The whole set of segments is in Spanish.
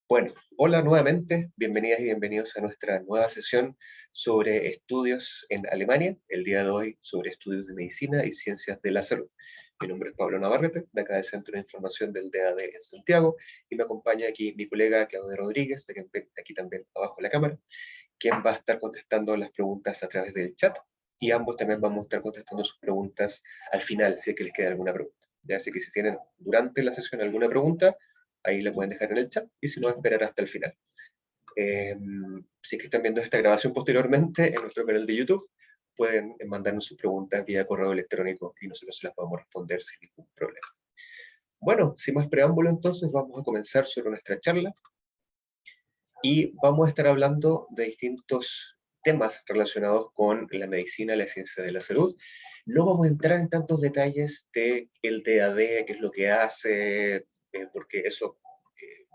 Bueno, hola nuevamente, bienvenidas y bienvenidos a nuestra nueva sesión sobre estudios en Alemania. El día de hoy sobre estudios de medicina y ciencias de la salud. Mi nombre es Pablo Navarrete, de acá del Centro de Información del DAD en Santiago, y me acompaña aquí mi colega Claudia Rodríguez, de quien ven aquí también abajo en la cámara, quien va a estar contestando las preguntas a través del chat, y ambos también vamos a estar contestando sus preguntas al final, si es que les queda alguna pregunta. Ya, así que si tienen durante la sesión alguna pregunta, ahí la pueden dejar en el chat, y si no, esperar hasta el final. Eh, si es que están viendo esta grabación posteriormente en nuestro canal de YouTube, pueden mandarnos sus preguntas vía correo electrónico y nosotros se las podemos responder sin ningún problema. Bueno, sin más preámbulo entonces, vamos a comenzar sobre nuestra charla y vamos a estar hablando de distintos temas relacionados con la medicina y la ciencia de la salud. No vamos a entrar en tantos detalles de el DAD, qué es lo que hace, porque eso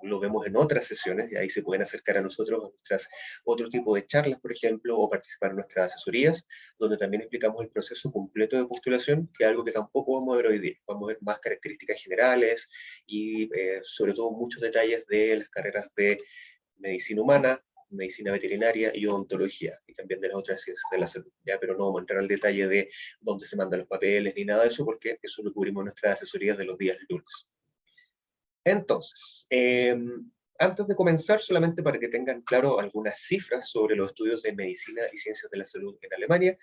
lo vemos en otras sesiones, y ahí se pueden acercar a nosotros, a nuestras otro tipo de charlas, por ejemplo, o participar en nuestras asesorías, donde también explicamos el proceso completo de postulación, que es algo que tampoco vamos a ver hoy día. Vamos a ver más características generales y sobre todo muchos detalles de las carreras de medicina humana, medicina veterinaria y odontología, y también de las otras ciencias de la salud, ¿ya? Pero no vamos a entrar al detalle de dónde se mandan los papeles ni nada de eso, porque eso lo cubrimos en nuestras asesorías de los días lunes. Entonces, antes de comenzar, solamente para que tengan claro algunas cifras sobre los estudios de medicina y ciencias de la salud en Alemania,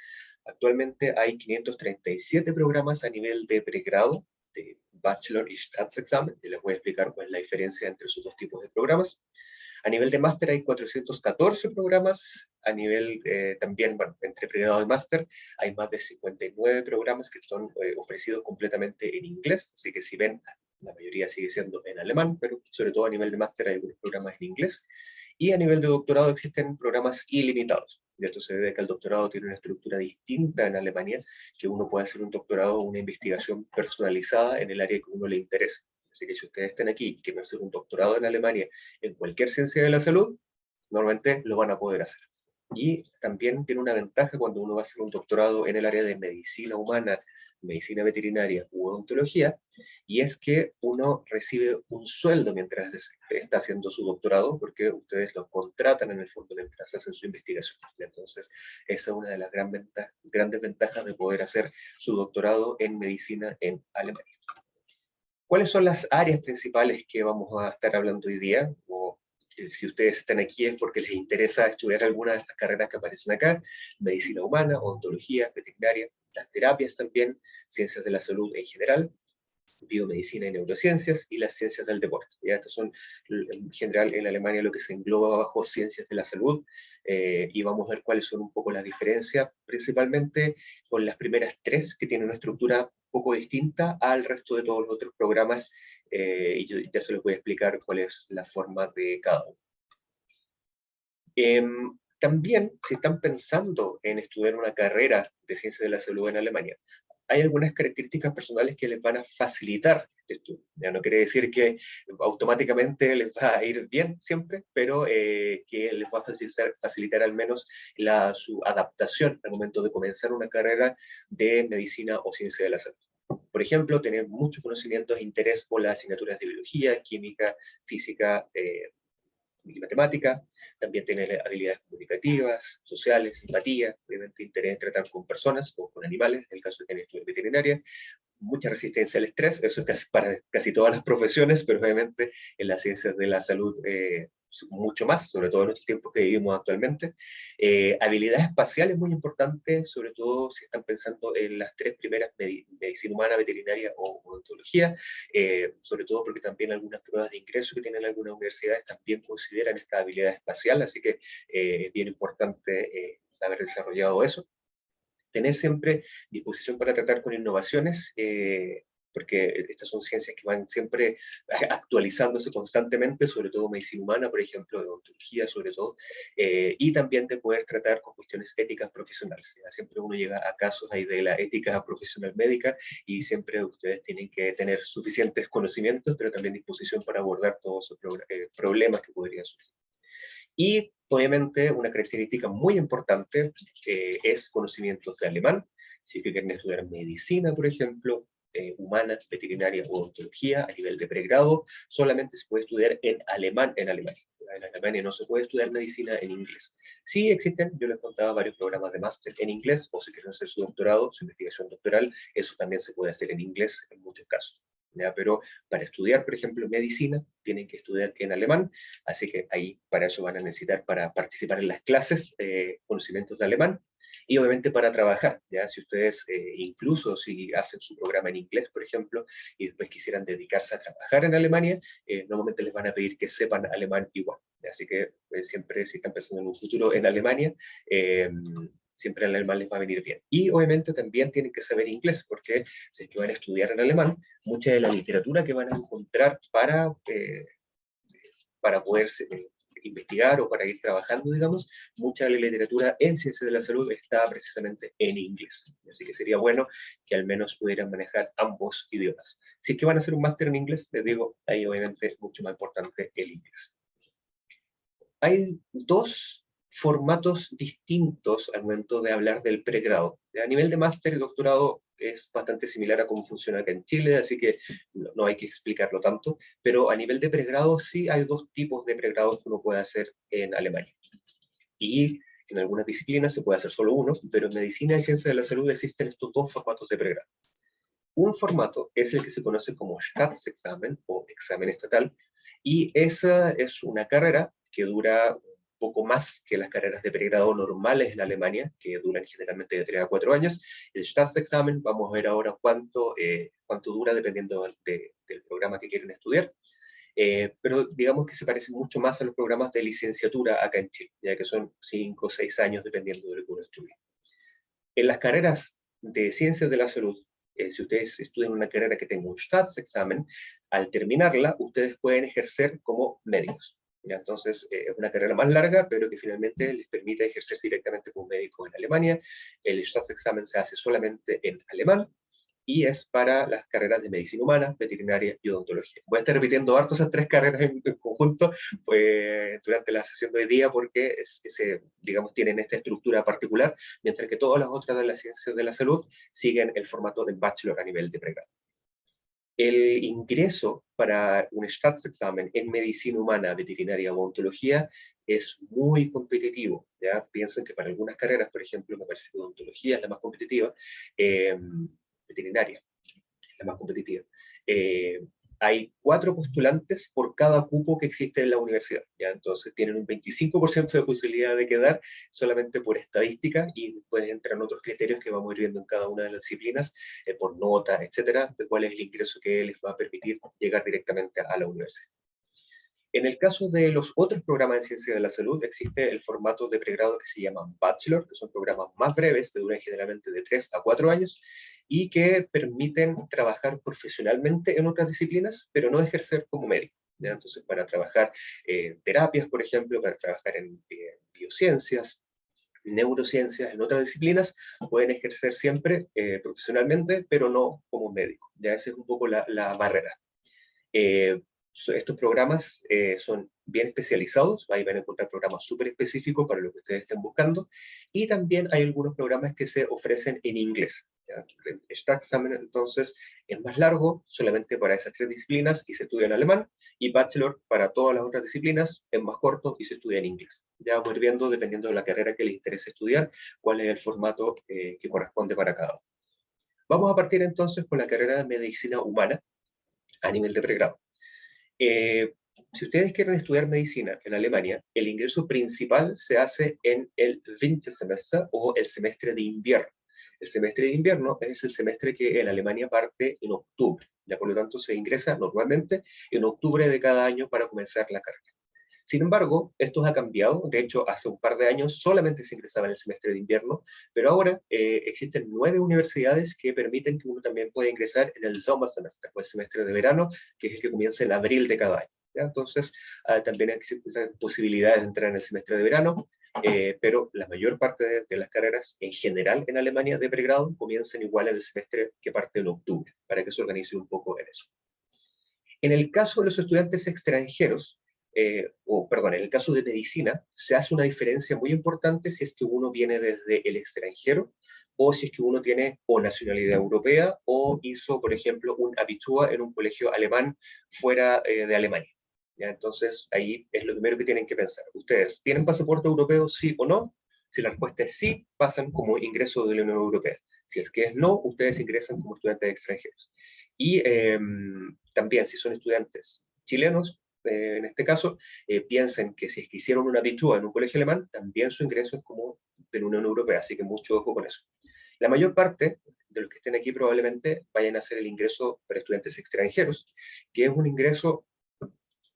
actualmente hay 537 programas a nivel de pregrado, de Bachelor y Staatsexamen, y les voy a explicar cuál es la diferencia entre esos dos tipos de programas. A nivel de máster hay 414 programas, a nivel también, bueno, entre pregrado y máster hay más de 59 programas que están ofrecidos completamente en inglés, así que si ven, la mayoría sigue siendo en alemán, pero sobre todo a nivel de máster hay algunos programas en inglés. Y a nivel de doctorado existen programas ilimitados. Y esto se debe a que el doctorado tiene una estructura distinta en Alemania, que uno puede hacer un doctorado o una investigación personalizada en el área que uno le interesa. Así que si ustedes están aquí y quieren hacer un doctorado en Alemania en cualquier ciencia de la salud, normalmente lo van a poder hacer. Y también tiene una ventaja cuando uno va a hacer un doctorado en el área de medicina humana, medicina veterinaria u odontología, y es que uno recibe un sueldo mientras está haciendo su doctorado, porque ustedes lo contratan en el fondo mientras hacen su investigación. Entonces, esa es una de las grandes ventajas de poder hacer su doctorado en medicina en Alemania. ¿Cuáles son las áreas principales que vamos a estar hablando hoy día? O si ustedes están aquí es porque les interesa estudiar alguna de estas carreras que aparecen acá: medicina humana, odontología, veterinaria, las terapias también, ciencias de la salud en general, biomedicina y neurociencias, y las ciencias del deporte. ¿Ya? Estos son, en general, en Alemania lo que se engloba bajo ciencias de la salud, y vamos a ver cuáles son un poco las diferencias, principalmente con las primeras tres, que tienen una estructura poco distinta al resto de todos los otros programas, y yo ya se les voy a explicar cuál es la forma de cada uno. También, si están pensando en estudiar una carrera de ciencias de la salud en Alemania, hay algunas características personales que les van a facilitar este estudio. Ya no quiere decir que automáticamente les va a ir bien siempre, pero que les va a facilitar al menos su adaptación al momento de comenzar una carrera de medicina o ciencia de la salud. Por ejemplo, tener muchos conocimientos e interés por las asignaturas de biología, química, física, y matemática, también tiene habilidades comunicativas, sociales, empatía, obviamente interés en tratar con personas o con animales, en el caso de que estudien veterinaria, mucha resistencia al estrés, eso es casi para casi todas las profesiones, pero obviamente en las ciencias de la salud mucho más, sobre todo en estos tiempos que vivimos actualmente. Habilidades espaciales muy importantes, sobre todo si están pensando en las tres primeras, medicina humana, veterinaria o odontología, sobre todo porque también algunas pruebas de ingreso que tienen algunas universidades también consideran esta habilidad espacial, así que es bien importante haber desarrollado eso. Tener siempre disposición para tratar con innovaciones, porque estas son ciencias que van siempre actualizándose constantemente, sobre todo medicina humana, por ejemplo, odontología sobre todo, y también de poder tratar con cuestiones éticas profesionales. ¿Ya? Siempre uno llega a casos ahí de la ética profesional médica, y siempre ustedes tienen que tener suficientes conocimientos, pero también disposición para abordar todos esos problemas que podrían surgir. Y obviamente una característica muy importante es conocimientos de alemán. Si quieren estudiar medicina, por ejemplo, humana, veterinaria o odontología a nivel de pregrado, solamente se puede estudiar en alemán en Alemania. En Alemania no se puede estudiar medicina en inglés. Sí existen, yo les contaba, varios programas de máster en inglés, o si quieren hacer su doctorado, su investigación doctoral, eso también se puede hacer en inglés en muchos casos. ¿Ya? Pero para estudiar, por ejemplo, medicina, tienen que estudiar en alemán, así que ahí para eso van a necesitar, para participar en las clases, conocimientos de alemán, y obviamente para trabajar, ¿ya? Si ustedes, incluso si hacen su programa en inglés, por ejemplo, y después quisieran dedicarse a trabajar en Alemania, normalmente les van a pedir que sepan alemán igual. ¿Ya? Así que siempre, si están pensando en un futuro en Alemania, siempre el alemán les va a venir bien. Y obviamente también tienen que saber inglés, porque si es que van a estudiar en alemán, mucha de la literatura que van a encontrar para poder investigar o para ir trabajando, digamos, mucha de la literatura en ciencias de la salud está precisamente en inglés. Así que sería bueno que al menos pudieran manejar ambos idiomas. Si es que van a hacer un máster en inglés, les digo, ahí obviamente es mucho más importante el inglés. Hay dos formatos distintos al momento de hablar del pregrado. A nivel de máster y doctorado es bastante similar a cómo funciona acá en Chile, así que no hay que explicarlo tanto, pero a nivel de pregrado sí hay dos tipos de pregrados que uno puede hacer en Alemania. Y en algunas disciplinas se puede hacer solo uno, pero en medicina y ciencia de la salud existen estos dos formatos de pregrado. Un formato es el que se conoce como Staatsexamen o examen estatal, y esa es una carrera que dura un poco más que las carreras de pregrado normales en Alemania, que duran generalmente de 3 a 4 años. El Staatsexamen, vamos a ver ahora cuánto dura dependiendo del programa que quieren estudiar, pero digamos que se parece mucho más a los programas de licenciatura acá en Chile, ya que son 5 o 6 años dependiendo de lo que uno estudie. En las carreras de ciencias de la salud, si ustedes estudian una carrera que tenga un Staatsexamen, al terminarla, ustedes pueden ejercer como médicos. ¿Ya? Entonces, es una carrera más larga, pero que finalmente les permite ejercer directamente como médico en Alemania. El Staatsexamen se hace solamente en alemán, y es para las carreras de medicina humana, veterinaria y odontología. Voy a estar repitiendo harto esas tres carreras en conjunto durante la sesión de hoy día, porque digamos, tienen esta estructura particular, mientras que todas las otras de las ciencias de la salud siguen el formato de bachelor a nivel de pregrado. El ingreso para un Staatsexamen en medicina humana, veterinaria o odontología es muy competitivo. ¿Ya? Piensen que para algunas carreras, por ejemplo, me parece que odontología es la más competitiva, veterinaria es la más competitiva. Hay 4 postulantes por cada cupo que existe en la universidad. ¿Ya? Entonces tienen un 25% de posibilidad de quedar solamente por estadística, y después entran otros criterios que vamos a ir viendo en cada una de las disciplinas, por nota, etcétera, de cuál es el ingreso que les va a permitir llegar directamente a la universidad. En el caso de los otros programas de ciencia de la salud, existe el formato de pregrado que se llama Bachelor, que son programas más breves, que duran generalmente de 3 a 4 años, y que permiten trabajar profesionalmente en otras disciplinas, pero no ejercer como médico. ¿Ya? Entonces, para trabajar terapias, por ejemplo, para trabajar en biociencias, neurociencias, en otras disciplinas, pueden ejercer siempre profesionalmente, pero no como médico. Ya esa es un poco la barrera. Estos programas son bien especializados, ahí van a encontrar programas súper específicos para lo que ustedes estén buscando, y también hay algunos programas que se ofrecen en inglés. El Staatsexamen entonces es más largo, solamente para esas 3 disciplinas, y se estudia en alemán, y Bachelor para todas las otras disciplinas es más corto y se estudia en inglés. Ya vamos a ir viendo, dependiendo de la carrera que les interese estudiar, cuál es el formato que corresponde para cada uno. Vamos a partir entonces con la carrera de medicina humana a nivel de pregrado. Si ustedes quieren estudiar medicina en Alemania, el ingreso principal se hace en el Wintersemester o el semestre de invierno. El semestre de invierno es el semestre que en Alemania parte en octubre. Ya por lo tanto se ingresa normalmente en octubre de cada año para comenzar la carrera. Sin embargo, esto ha cambiado. De hecho, hace un par de años solamente se ingresaba en el semestre de invierno, pero ahora existen 9 universidades que permiten que uno también pueda ingresar en el Sommersemester, o el semestre de verano, que es el que comienza en abril de cada año. ¿Ya? Entonces, también existen posibilidades de entrar en el semestre de verano, pero la mayor parte de las carreras en general en Alemania de pregrado comienzan igual en el semestre que parte en octubre, para que se organice un poco en eso. En el caso de los estudiantes extranjeros, en el caso de medicina, se hace una diferencia muy importante si es que uno viene desde el extranjero o si es que uno tiene o nacionalidad europea o hizo, por ejemplo, un Abitur en un colegio alemán fuera de Alemania. ¿Ya? Entonces, ahí es lo primero que tienen que pensar. ¿Ustedes tienen pasaporte europeo, sí o no? Si la respuesta es sí, pasan como ingreso de la Unión Europea. Si es que es no, ustedes ingresan como estudiantes extranjeros. Y también, si son estudiantes chilenos, en este caso, piensen que si es que hicieron una Abitur en un colegio alemán, también su ingreso es como de la Unión Europea, así que mucho ojo con eso. La mayor parte de los que estén aquí probablemente vayan a hacer el ingreso para estudiantes extranjeros, que es un ingreso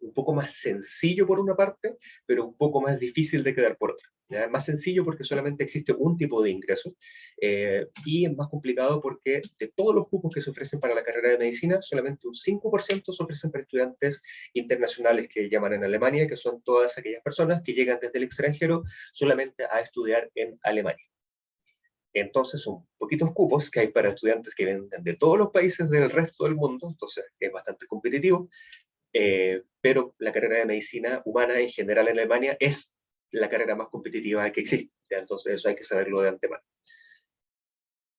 un poco más sencillo por una parte, pero un poco más difícil de quedar por otra. ¿Ya? Más sencillo porque solamente existe un tipo de ingresos y es más complicado porque de todos los cupos que se ofrecen para la carrera de medicina, solamente un 5% se ofrecen para estudiantes internacionales que llaman en Alemania, que son todas aquellas personas que llegan desde el extranjero solamente a estudiar en Alemania. Entonces son poquitos cupos que hay para estudiantes que vienen de todos los países del resto del mundo, entonces es bastante competitivo. Pero la carrera de medicina humana en general en Alemania es la carrera más competitiva que existe, ¿ya? Entonces eso hay que saberlo de antemano.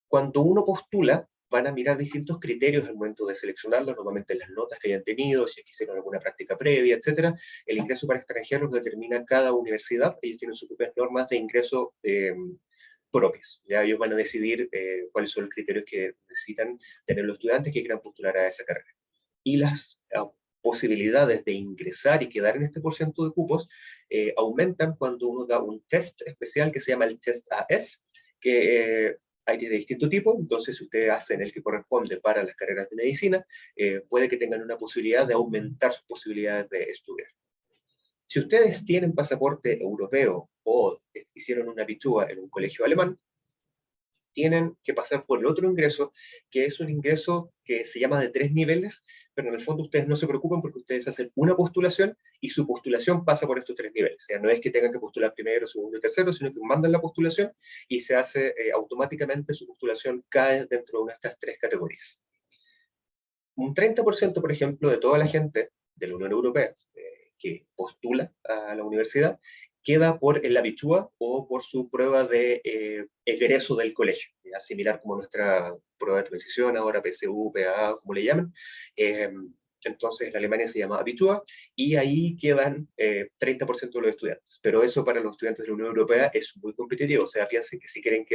Cuando uno postula, van a mirar distintos criterios al momento de seleccionarlos, normalmente las notas que hayan tenido, si hicieron alguna práctica previa, etc. El ingreso para extranjeros lo determina cada universidad, ellos tienen sus propias normas de ingreso propias. ¿Ya? Ellos van a decidir cuáles son los criterios que necesitan tener los estudiantes que quieran postular a esa carrera. Y las posibilidades de ingresar y quedar en este porcentaje de cupos aumentan cuando uno da un test especial que se llama el test AS, que hay de distinto tipo. Entonces, si ustedes hacen el que corresponde para las carreras de medicina, puede que tengan una posibilidad de aumentar sus posibilidades de estudiar. Si ustedes tienen pasaporte europeo o hicieron una Abitur en un colegio alemán, tienen que pasar por el otro ingreso, que es un ingreso que se llama de 3 niveles, pero en el fondo ustedes no se preocupen porque ustedes hacen una postulación y su postulación pasa por estos 3 niveles. O sea, no es que tengan que postular primero, segundo y tercero, sino que mandan la postulación y se hace automáticamente su postulación cae dentro de una de estas 3 categorías. Un 30%, por ejemplo, de toda la gente de la Unión Europea que postula a la universidad queda por el Abitur o por su prueba de egreso del colegio, ¿ya? Similar como nuestra prueba de transición, ahora PSU, PAA, como le llaman. Entonces en Alemania se llama Abitur y ahí quedan 30% de los estudiantes. Pero eso para los estudiantes de la Unión Europea es muy competitivo. O sea, piensen que si quieren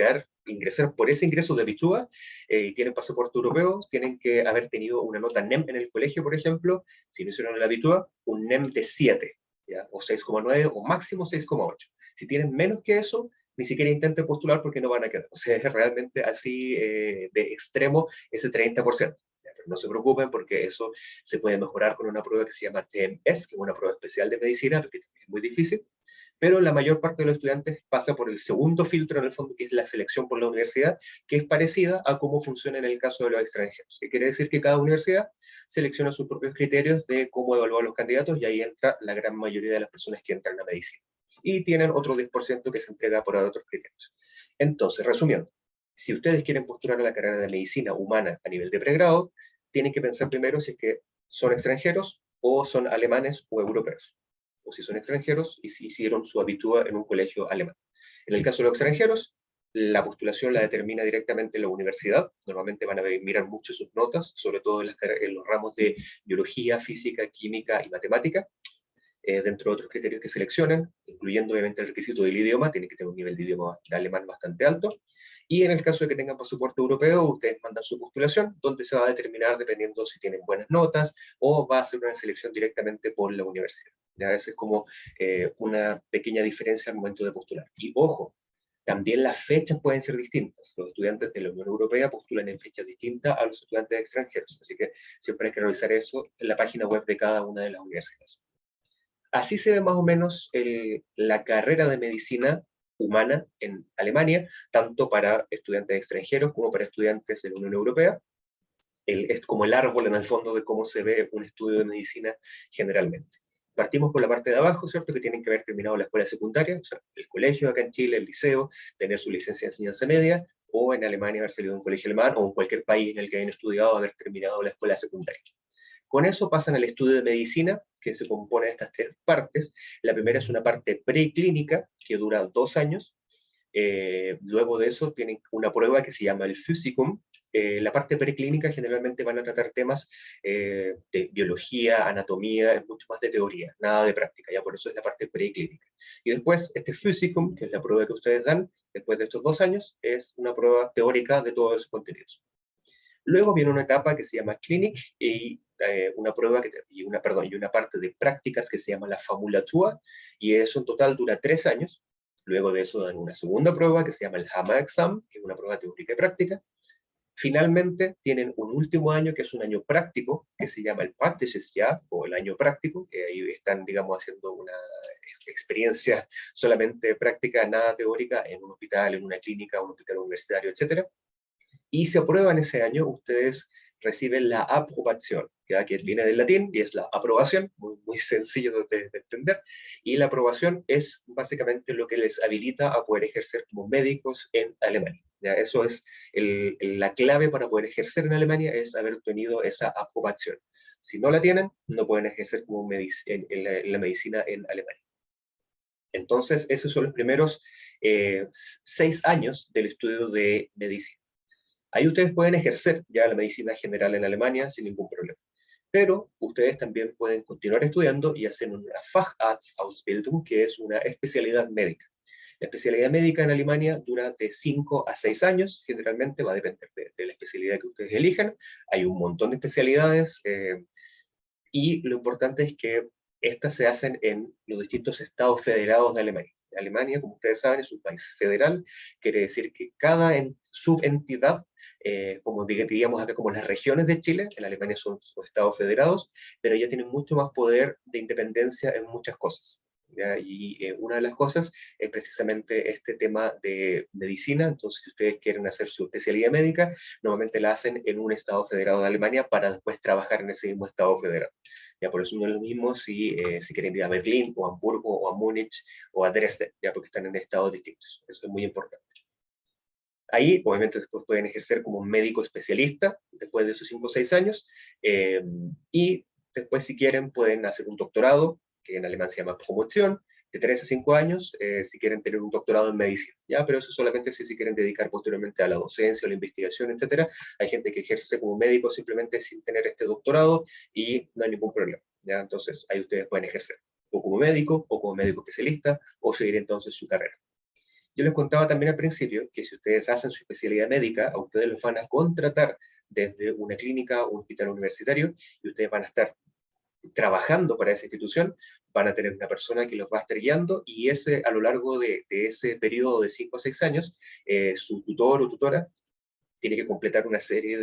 ingresar por ese ingreso de Abitur y tienen pasaporte europeo, tienen que haber tenido una nota NEM en el colegio, por ejemplo, si no hicieron el Abitur, un NEM de 7. ¿Ya? O 6,9 o máximo 6,8. Si tienen menos que eso, ni siquiera intenten postular porque no van a quedar. O sea, es realmente así de extremo ese 30%. ¿Ya? Pero no se preocupen porque eso se puede mejorar con una prueba que se llama TMS, que es una prueba especial de medicina, porque es muy difícil. Pero la mayor parte de los estudiantes pasa por el segundo filtro, en el fondo, que es la selección por la universidad, que es parecida a cómo funciona en el caso de los extranjeros. Que quiere decir que cada universidad selecciona sus propios criterios de cómo evaluar los candidatos y ahí entra la gran mayoría de las personas que entran a medicina. Y tienen otro 10% que se entrega por otros criterios. Entonces, resumiendo, si ustedes quieren postular a la carrera de medicina humana a nivel de pregrado, tienen que pensar primero si es que son extranjeros o son alemanes o europeos. O si son extranjeros y si hicieron su Abitur en un colegio alemán. En el caso de los extranjeros, la postulación la determina directamente la universidad. Normalmente van a mirar mucho sus notas, sobre todo en los ramos de biología, física, química y matemática, dentro de otros criterios que seleccionan, incluyendo obviamente el requisito del idioma, tiene que tener un nivel de idioma de alemán bastante alto. Y en el caso de que tengan pasaporte europeo, ustedes mandan su postulación, donde se va a determinar dependiendo si tienen buenas notas o va a ser una selección directamente por la universidad. ¿Ya? Esa es como una pequeña diferencia al momento de postular. Y ojo, también las fechas pueden ser distintas. Los estudiantes de la Unión Europea postulan en fechas distintas a los estudiantes extranjeros. Así que siempre hay que revisar eso en la página web de cada una de las universidades. Así se ve más o menos la carrera de medicina humana en Alemania, tanto para estudiantes extranjeros como para estudiantes de la Unión Europea. Es como el árbol en el fondo de cómo se ve un estudio de medicina generalmente. Partimos por la parte de abajo, ¿cierto? Que tienen que haber terminado la escuela secundaria, o sea, el colegio acá en Chile, el liceo, tener su licencia de enseñanza media, o en Alemania haber salido de un colegio alemán, o en cualquier país en el que hayan estudiado haber terminado la escuela secundaria. Con eso pasan al estudio de medicina, que se compone de estas tres partes. La primera es una parte preclínica, que dura 2 años. Luego de eso tienen una prueba que se llama el Physicum. La parte preclínica generalmente van a tratar temas de biología, anatomía, es mucho más de teoría, nada de práctica, ya por eso es la parte preclínica. Y después este Physicum, que es la prueba que ustedes dan después de estos 2 años, es una prueba teórica de todos esos contenidos. Luego viene una etapa que se llama Clinic y una prueba y una parte de prácticas que se llama la Famulatua, y eso en total dura 3 años. Luego de eso dan una segunda prueba que se llama el Hammer Exam, que es una prueba teórica y práctica. Finalmente tienen un último año que es un año práctico, que se llama el Praxisjahr, o el año práctico, que ahí están, digamos, haciendo una experiencia solamente práctica, nada teórica, en un hospital, en una clínica, un hospital universitario, etc. Y si aprueban ese año, ustedes reciben la aprobación, ¿ya? Que viene del latín y es la aprobación, muy, muy sencillo de entender, y la aprobación es básicamente lo que les habilita a poder ejercer como médicos en Alemania. ¿Ya? Eso es la clave para poder ejercer en Alemania, es haber obtenido esa aprobación. Si no la tienen, no pueden ejercer como en la medicina en Alemania. Entonces, esos son los primeros 6 años del estudio de medicina. Ahí ustedes pueden ejercer ya la medicina general en Alemania sin ningún problema. Pero ustedes también pueden continuar estudiando y hacer una Facharztausbildung, que es una especialidad médica. La especialidad médica en Alemania dura de 5 a 6 años, generalmente va a depender de la especialidad que ustedes elijan. Hay un montón de especialidades y lo importante es que estas se hacen en los distintos estados federados de Alemania. Alemania, como ustedes saben, es un país federal, quiere decir que cada subentidad, como diríamos acá, como las regiones de Chile, en Alemania son estados federados, pero ya tienen mucho más poder de independencia en muchas cosas. ¿Ya? Y una de las cosas es precisamente este tema de medicina. Entonces, si ustedes quieren hacer su especialidad médica, normalmente la hacen en un estado federado de Alemania para después trabajar en ese mismo estado federado. Ya por eso no es lo mismo si quieren ir a Berlín, o a Hamburgo, o a Múnich, o a Dresden, ya porque están en estados distintos. Eso es muy importante. Ahí, obviamente, después pueden ejercer como médico especialista, después de esos 5 o 6 años, y después, si quieren, pueden hacer un doctorado, que en alemán se llama Promotion, de 3 a 5 años, si quieren tener un doctorado en medicina, ¿ya? Pero eso solamente si quieren dedicar posteriormente a la docencia, a la investigación, etc. Hay gente que ejerce como médico simplemente sin tener este doctorado y no hay ningún problema, ¿ya? Entonces, ahí ustedes pueden ejercer, o como médico especialista, o seguir entonces su carrera. Yo les contaba también al principio que si ustedes hacen su especialidad médica, a ustedes los van a contratar desde una clínica o un hospital universitario y ustedes van a estar trabajando para esa institución, van a tener una persona que los va a estar guiando y a lo largo de ese periodo de 5 o 6 años, su tutor o tutora tiene que completar una serie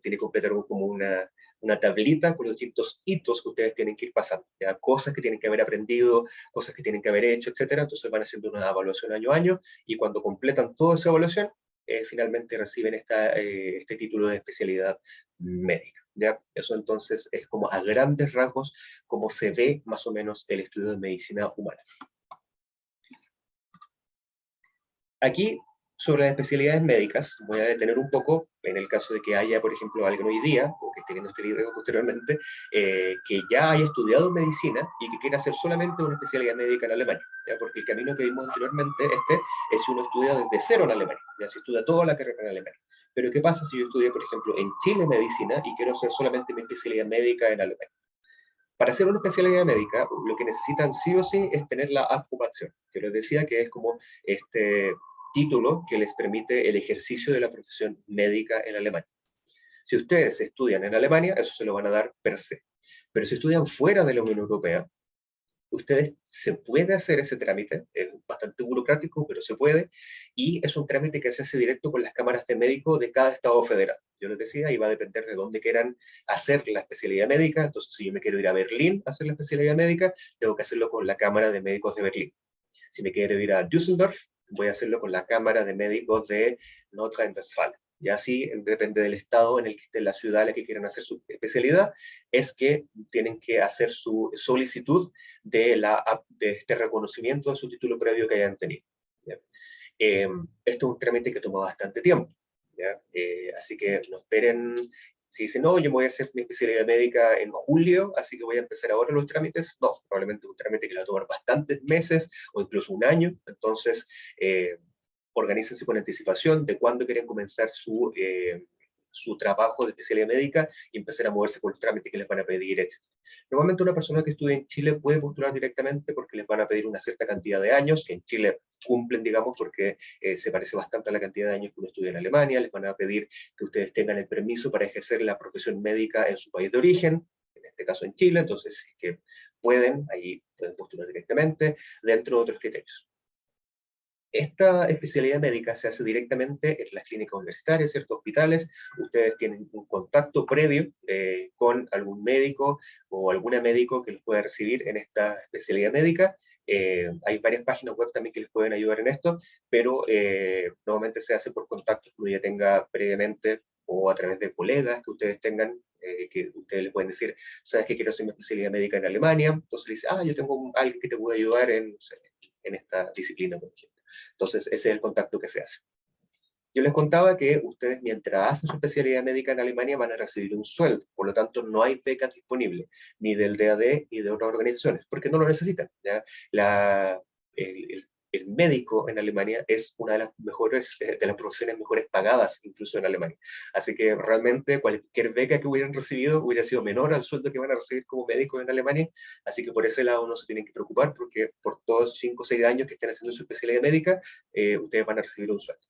tiene que completar como una tablita con los distintos hitos que ustedes tienen que ir pasando, ¿ya? Cosas que tienen que haber aprendido, cosas que tienen que haber hecho, etcétera. Entonces van haciendo una evaluación año a año y cuando completan toda esa evaluación, finalmente reciben este título de especialidad médica, ¿ya? Eso entonces es como a grandes rasgos como se ve más o menos el estudio de medicina humana. Aquí, sobre las especialidades médicas, voy a detener un poco, en el caso de que haya, por ejemplo, alguien hoy día, o que esté viendo este video posteriormente, que ya haya estudiado medicina y que quiera hacer solamente una especialidad médica en Alemania, ¿ya? Porque el camino que vimos anteriormente, es si uno estudia desde cero en Alemania, ya se estudia toda la carrera en Alemania. Pero ¿qué pasa si yo estudié, por ejemplo, en Chile medicina y quiero hacer solamente mi especialidad médica en Alemania? Para hacer una especialidad médica, lo que necesitan sí o sí es tener la ocupación, que les decía que es como este título que les permite el ejercicio de la profesión médica en Alemania. Si ustedes estudian en Alemania, eso se lo van a dar per se. Pero si estudian fuera de la Unión Europea, ustedes se puede hacer ese trámite, es bastante burocrático, pero se puede, y es un trámite que se hace directo con las cámaras de médico de cada estado federal. Yo les decía, y va a depender de dónde quieran hacer la especialidad médica. Entonces, si yo me quiero ir a Berlín a hacer la especialidad médica, tengo que hacerlo con la Cámara de Médicos de Berlín. Si me quiero ir a Düsseldorf, voy a hacerlo con la Cámara de Médicos de Nordrhein-Westfalen. Y así, depende del estado en el que esté la ciudad en la que quieran hacer su especialidad, es que tienen que hacer su solicitud de este reconocimiento de su título previo que hayan tenido. Esto es un trámite que toma bastante tiempo, ¿ya? Así que no esperen Si dice, no, yo me voy a hacer mi especialidad médica en julio, así que voy a empezar ahora los trámites, no, probablemente un trámite que le va a tomar bastantes meses o incluso un año. Entonces, organícense con anticipación de cuándo quieren comenzar su trabajo de especialidad médica y empezar a moverse por los trámites que les van a pedir, etc. Normalmente una persona que estudia en Chile puede postular directamente porque les van a pedir una cierta cantidad de años, que en Chile cumplen, digamos, porque se parece bastante a la cantidad de años que uno estudia en Alemania. Les van a pedir que ustedes tengan el permiso para ejercer la profesión médica en su país de origen, en este caso en Chile. Entonces, si es que pueden, ahí pueden postular directamente dentro de otros criterios. Esta especialidad médica se hace directamente en las clínicas universitarias, ciertos hospitales. Ustedes tienen un contacto previo con algún médico o alguna médico que los pueda recibir en esta especialidad médica. Hay varias páginas web también que les pueden ayudar en esto, pero normalmente se hace por contactos que uno ya tenga previamente o a través de colegas que ustedes tengan, que ustedes les pueden decir, sabes que quiero hacer mi especialidad médica en Alemania, entonces le dice, yo tengo alguien que te puede ayudar en, no sé, en esta disciplina, por ejemplo. Entonces, ese es el contacto que se hace. Yo les contaba que ustedes, mientras hacen su especialidad médica en Alemania, van a recibir un sueldo. Por lo tanto, no hay becas disponibles, ni del DAD ni de otras organizaciones, porque no lo necesitan. ¿Ya? El médico en Alemania es una de las mejores, de las profesiones mejores pagadas, incluso en Alemania. Así que realmente cualquier beca que hubieran recibido hubiera sido menor al sueldo que van a recibir como médicos en Alemania. Así que por ese lado no se tienen que preocupar, porque por todos 5 o 6 años que estén haciendo su especialidad médica, ustedes van a recibir un sueldo.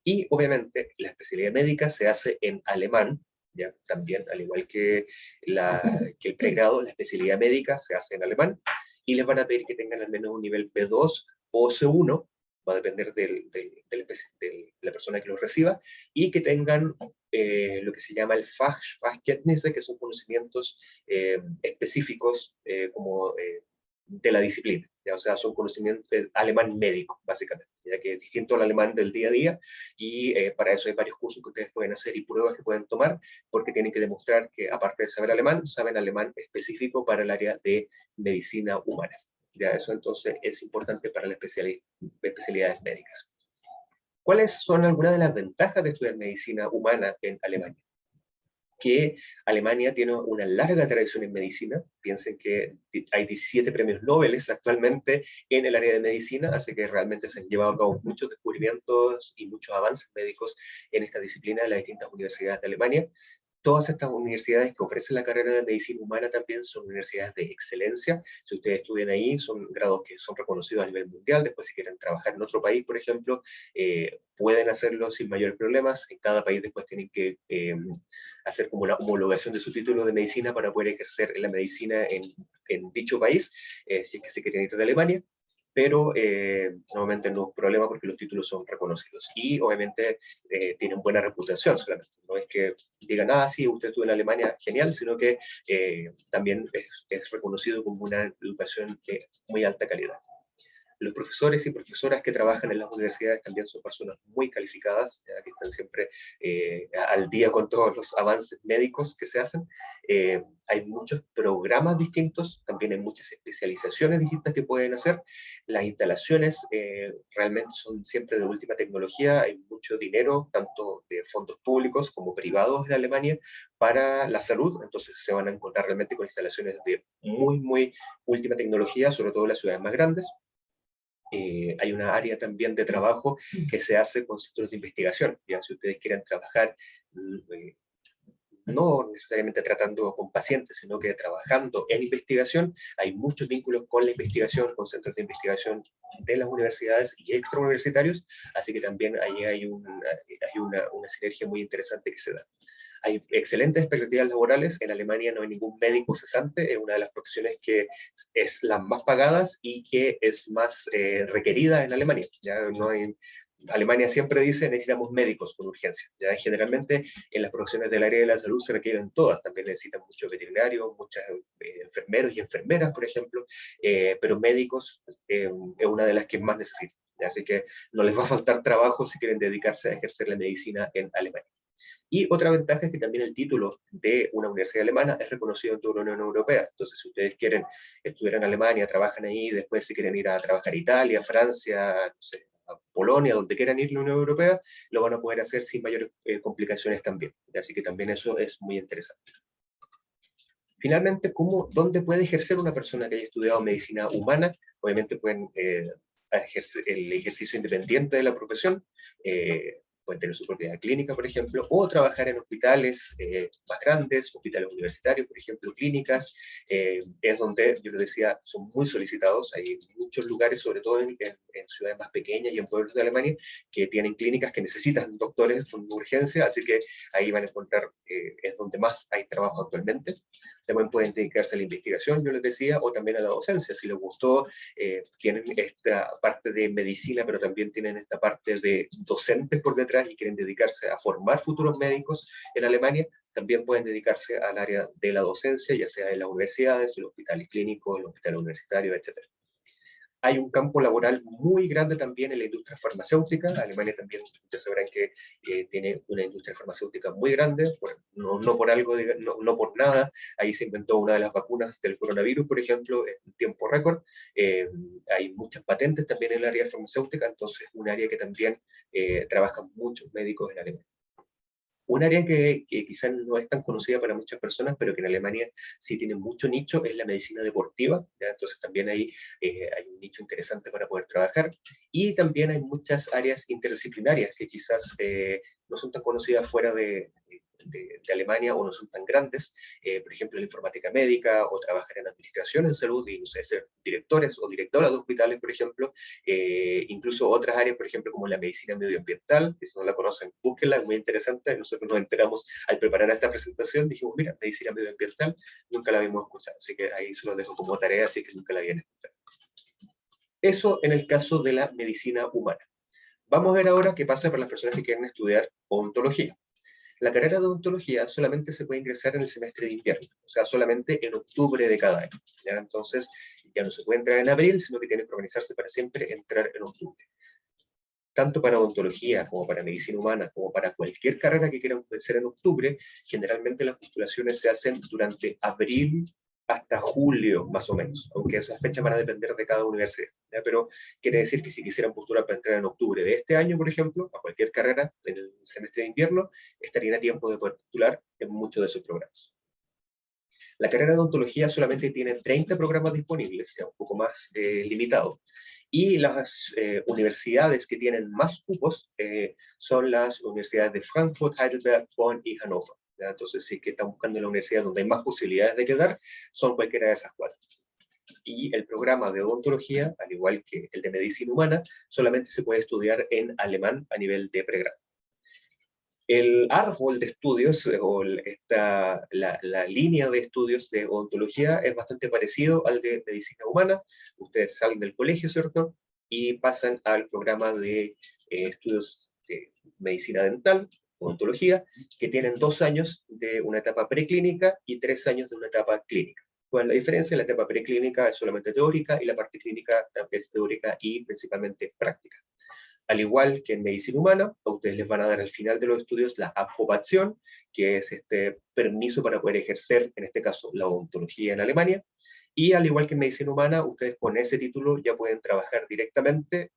Y obviamente la especialidad médica se hace en alemán, ya también, al igual que el pregrado, la especialidad médica se hace en alemán, y les van a pedir que tengan al menos un nivel B2 o C1, va a depender de la persona que los reciba, y que tengan lo que se llama el Fachkenntnisse, que son conocimientos específicos como de la disciplina, ¿ya? O sea, son conocimientos alemán médico, básicamente, ya que es distinto al alemán del día a día, y para eso hay varios cursos que ustedes pueden hacer y pruebas que pueden tomar, porque tienen que demostrar que, aparte de saber alemán, saben alemán específico para el área de medicina humana. Ya eso entonces es importante para las especialidades médicas. ¿Cuáles son algunas de las ventajas de estudiar medicina humana en Alemania? Que Alemania tiene una larga tradición en medicina. Piensen que hay 17 premios Nobel actualmente en el área de medicina, así que realmente se han llevado a cabo muchos descubrimientos y muchos avances médicos en esta disciplina en las distintas universidades de Alemania. Todas estas universidades que ofrecen la carrera de medicina humana también son universidades de excelencia. Si ustedes estudian ahí, son grados que son reconocidos a nivel mundial. Después, si quieren trabajar en otro país, por ejemplo, pueden hacerlo sin mayores problemas. En cada país después tienen que hacer como la homologación de su título de medicina para poder ejercer la medicina en dicho país, si es que se quieren ir de Alemania. Pero normalmente no es problema porque los títulos son reconocidos y obviamente tienen buena reputación solamente. No es que digan, sí, usted estuvo en Alemania, genial, sino que también es reconocido como una educación de muy alta calidad. Los profesores y profesoras que trabajan en las universidades también son personas muy calificadas, ya que están siempre al día con todos los avances médicos que se hacen. Hay muchos programas distintos, también hay muchas especializaciones distintas que pueden hacer. Las instalaciones realmente son siempre de última tecnología, hay mucho dinero, tanto de fondos públicos como privados de Alemania, para la salud, entonces se van a encontrar realmente con instalaciones de muy última tecnología, sobre todo en las ciudades más grandes. Hay una área también de trabajo que se hace con centros de investigación. Ya, si ustedes quieren trabajar, no necesariamente tratando con pacientes, sino que trabajando en investigación, hay muchos vínculos con la investigación, con centros de investigación de las universidades y extrauniversitarios, así que también ahí hay una sinergia muy interesante que se da. Hay excelentes expectativas laborales. En Alemania no hay ningún médico cesante, es una de las profesiones que es las más pagadas y que es más requerida en Alemania. Ya no hay, Alemania siempre dice necesitamos médicos con urgencia. ¿Ya? Generalmente en las profesiones del área de la salud se requieren todas. También necesitan muchos veterinarios, muchos enfermeros y enfermeras, por ejemplo, pero médicos es una de las que más necesitan. ¿Ya? Así que no les va a faltar trabajo si quieren dedicarse a ejercer la medicina en Alemania. Y otra ventaja es que también el título de una universidad alemana es reconocido en toda la Unión Europea. Entonces, si ustedes quieren estudiar en Alemania, trabajan ahí, después si quieren ir a trabajar a Italia, Francia, no sé, a Polonia, donde quieran ir la Unión Europea, lo van a poder hacer sin mayores complicaciones también. Así que también eso es muy interesante. Finalmente, ¿dónde puede ejercer una persona que haya estudiado medicina humana? Obviamente pueden ejercer el ejercicio independiente de la profesión, pueden tener su propia clínica, por ejemplo, o trabajar en hospitales más grandes, hospitales universitarios, por ejemplo, clínicas. Es donde, yo les decía, son muy solicitados. Hay muchos lugares, sobre todo en ciudades más pequeñas y en pueblos de Alemania, que tienen clínicas que necesitan doctores con urgencia, así que ahí van a encontrar, es donde más hay trabajo actualmente. También pueden dedicarse a la investigación, yo les decía, o también a la docencia. Si les gustó, tienen esta parte de medicina, pero también tienen esta parte de docentes por detrás y quieren dedicarse a formar futuros médicos en Alemania, también pueden dedicarse al área de la docencia, ya sea en las universidades, en los hospitales clínicos, en los hospitales universitarios, etc. Hay un campo laboral muy grande también en la industria farmacéutica. Alemania también, ya sabrán que tiene una industria farmacéutica muy grande, no por algo, no por nada. Ahí se inventó una de las vacunas del coronavirus, por ejemplo, en tiempo récord. Hay muchas patentes también en el área farmacéutica, entonces es un área que también trabajan muchos médicos en Alemania. Un área que quizás no es tan conocida para muchas personas, pero que en Alemania sí tiene mucho nicho, es la medicina deportiva, ¿ya? Entonces también ahí hay un nicho interesante para poder trabajar. Y también hay muchas áreas interdisciplinarias que quizás no son tan conocidas fuera de Alemania o no son tan grandes. Por ejemplo, la informática médica o trabajar en administración en salud y, no sé, ser directores o directoras de hospitales, por ejemplo. Incluso otras áreas, por ejemplo, como la medicina medioambiental, que si no la conocen, búsquenla, es muy interesante. Nosotros nos enteramos al preparar esta presentación, dijimos, mira, medicina medioambiental, nunca la habíamos escuchado, así que ahí se los dejo como tarea, así que nunca la habían escuchado. Eso en el caso de la medicina humana. Vamos a ver ahora qué pasa para las personas que quieren estudiar odontología. La carrera de odontología solamente se puede ingresar en el semestre de invierno, o sea, solamente en octubre de cada año, ¿ya? Entonces, ya no se puede entrar en abril, sino que tiene que organizarse para siempre entrar en octubre. Tanto para odontología, como para medicina humana, como para cualquier carrera que quieran hacer en octubre, generalmente las postulaciones se hacen durante abril hasta julio, más o menos, aunque esas fechas van a depender de cada universidad, ¿ya? Pero quiere decir que si quisieran postular para entrar en octubre de este año, por ejemplo, a cualquier carrera en el semestre de invierno, estarían a tiempo de poder postular en muchos de esos programas. La carrera de odontología solamente tiene 30 programas disponibles, ya un poco más limitado. Y las universidades que tienen más cupos son las universidades de Frankfurt, Heidelberg, Bonn y Hannover. ¿Ya? Entonces, si es que están buscando la universidad donde hay más posibilidades de quedar, son cualquiera de esas cuatro. Y el programa de odontología, al igual que el de medicina humana, solamente se puede estudiar en alemán a nivel de pregrado. El árbol de estudios, o la línea de estudios de odontología es bastante parecido al de medicina humana. Ustedes salen del colegio, ¿cierto? Y pasan al programa de estudios de medicina dental, odontología, que tienen 2 años de una etapa preclínica y 3 años de una etapa clínica. ¿Cuál es la diferencia? La etapa preclínica es solamente teórica y la parte clínica también es teórica y principalmente práctica. Al igual que en medicina humana, a ustedes les van a dar al final de los estudios la aprobación, que es este permiso para poder ejercer, en este caso, la odontología en Alemania. Y al igual que en medicina humana, ustedes con ese título ya pueden trabajar directamente,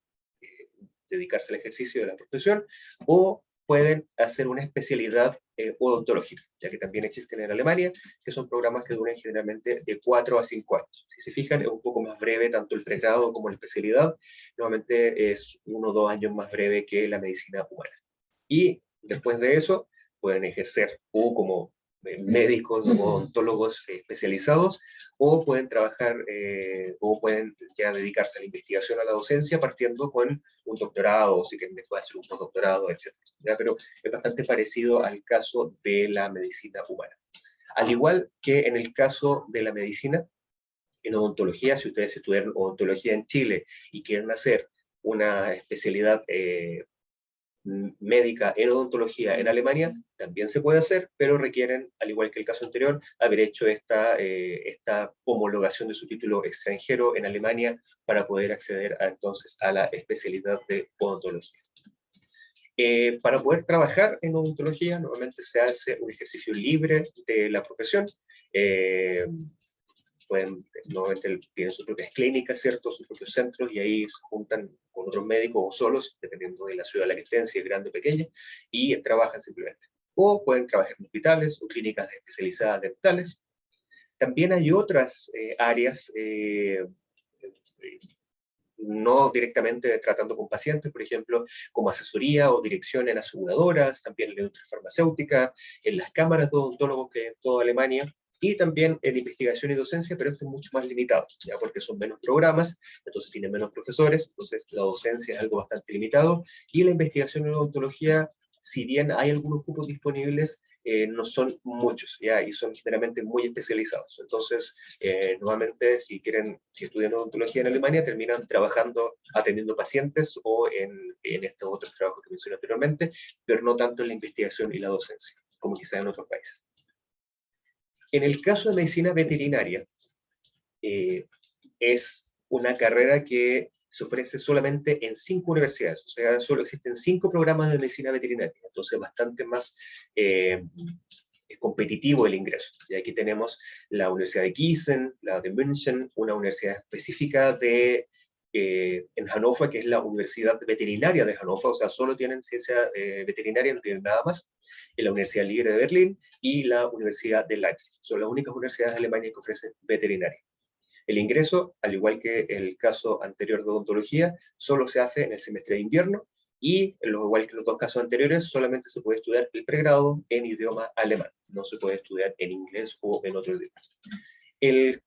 dedicarse al ejercicio de la profesión, o pueden hacer una especialidad odontológica, ya que también existen en Alemania, que son programas que duran generalmente de 4 a 5 años. Si se fijan, es un poco más breve tanto el pregrado como la especialidad, normalmente es 1 o 2 años más breve que la medicina humana. Y después de eso, pueden ejercer o como médicos o odontólogos especializados, o pueden trabajar, o pueden ya dedicarse a la investigación, a la docencia, partiendo con un doctorado, o si quieren después hacer un postdoctorado, etc. ¿Ya? Pero es bastante parecido al caso de la medicina humana. Al igual que en el caso de la medicina, en odontología, si ustedes estudian odontología en Chile y quieren hacer una especialidad médica en odontología en Alemania, también se puede hacer, pero requieren, al igual que el caso anterior, haber hecho esta homologación de su título extranjero en Alemania para poder acceder entonces a la especialidad de odontología. Para poder trabajar en odontología, normalmente se hace un ejercicio libre de la profesión. normalmente tienen sus propias clínicas, ¿cierto? Sus propios centros, y ahí se juntan con otros médicos o solos, dependiendo de la ciudad a la que estén, si es grande o pequeña, y trabajan simplemente. O pueden trabajar en hospitales o clínicas especializadas dentales. También hay otras áreas, no directamente tratando con pacientes, por ejemplo, como asesoría o dirección en aseguradoras, también en la industria farmacéutica, en las cámaras de odontólogos que hay en toda Alemania, y también en investigación y docencia, pero esto es mucho más limitado, ya porque son menos programas, entonces tienen menos profesores, entonces la docencia es algo bastante limitado, y la investigación en odontología, si bien hay algunos cupos disponibles, no son muchos, ¿ya? Y son generalmente muy especializados. Entonces, nuevamente, si estudian odontología en Alemania, terminan trabajando, atendiendo pacientes o en estos otros trabajos que mencioné anteriormente, pero no tanto en la investigación y la docencia, como quizás en otros países. En el caso de medicina veterinaria, es una carrera que se ofrece solamente en 5 universidades, o sea, solo existen 5 programas de medicina veterinaria, entonces bastante más competitivo el ingreso. Y aquí tenemos la Universidad de Gießen, la de München, una universidad específica en Hannover, que es la Universidad Veterinaria de Hannover, o sea, solo tienen ciencia veterinaria, no tienen nada más, en la Universidad Libre de Berlín y la Universidad de Leipzig. Son las únicas universidades de Alemania que ofrecen veterinaria. El ingreso, al igual que el caso anterior de odontología, solo se hace en el semestre de invierno y, igual que los 2 casos anteriores, solamente se puede estudiar el pregrado en idioma alemán. No se puede estudiar en inglés o en otro idioma. El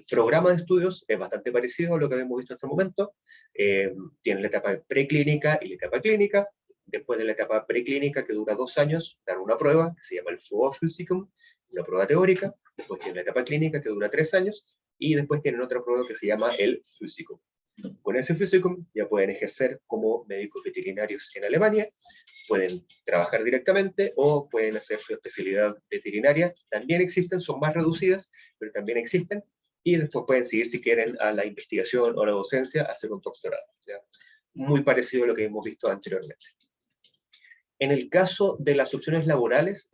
programa de estudios es bastante parecido a lo que habíamos visto hasta el momento. Tiene la etapa preclínica y la etapa clínica. Después de la etapa preclínica, que dura 2 años, dan una prueba que se llama el Vorphysikum, una prueba teórica. Después tienen la etapa clínica, que dura 3 años, y después tienen otra prueba que se llama el Physikum. Con ese Physikum ya pueden ejercer como médicos veterinarios en Alemania, pueden trabajar directamente o pueden hacer su especialidad veterinaria. También existen, son más reducidas, pero también existen, y después pueden seguir, si quieren, a la investigación o la docencia, hacer un doctorado. ¿Ya? Muy parecido a lo que hemos visto anteriormente. En el caso de las opciones laborales,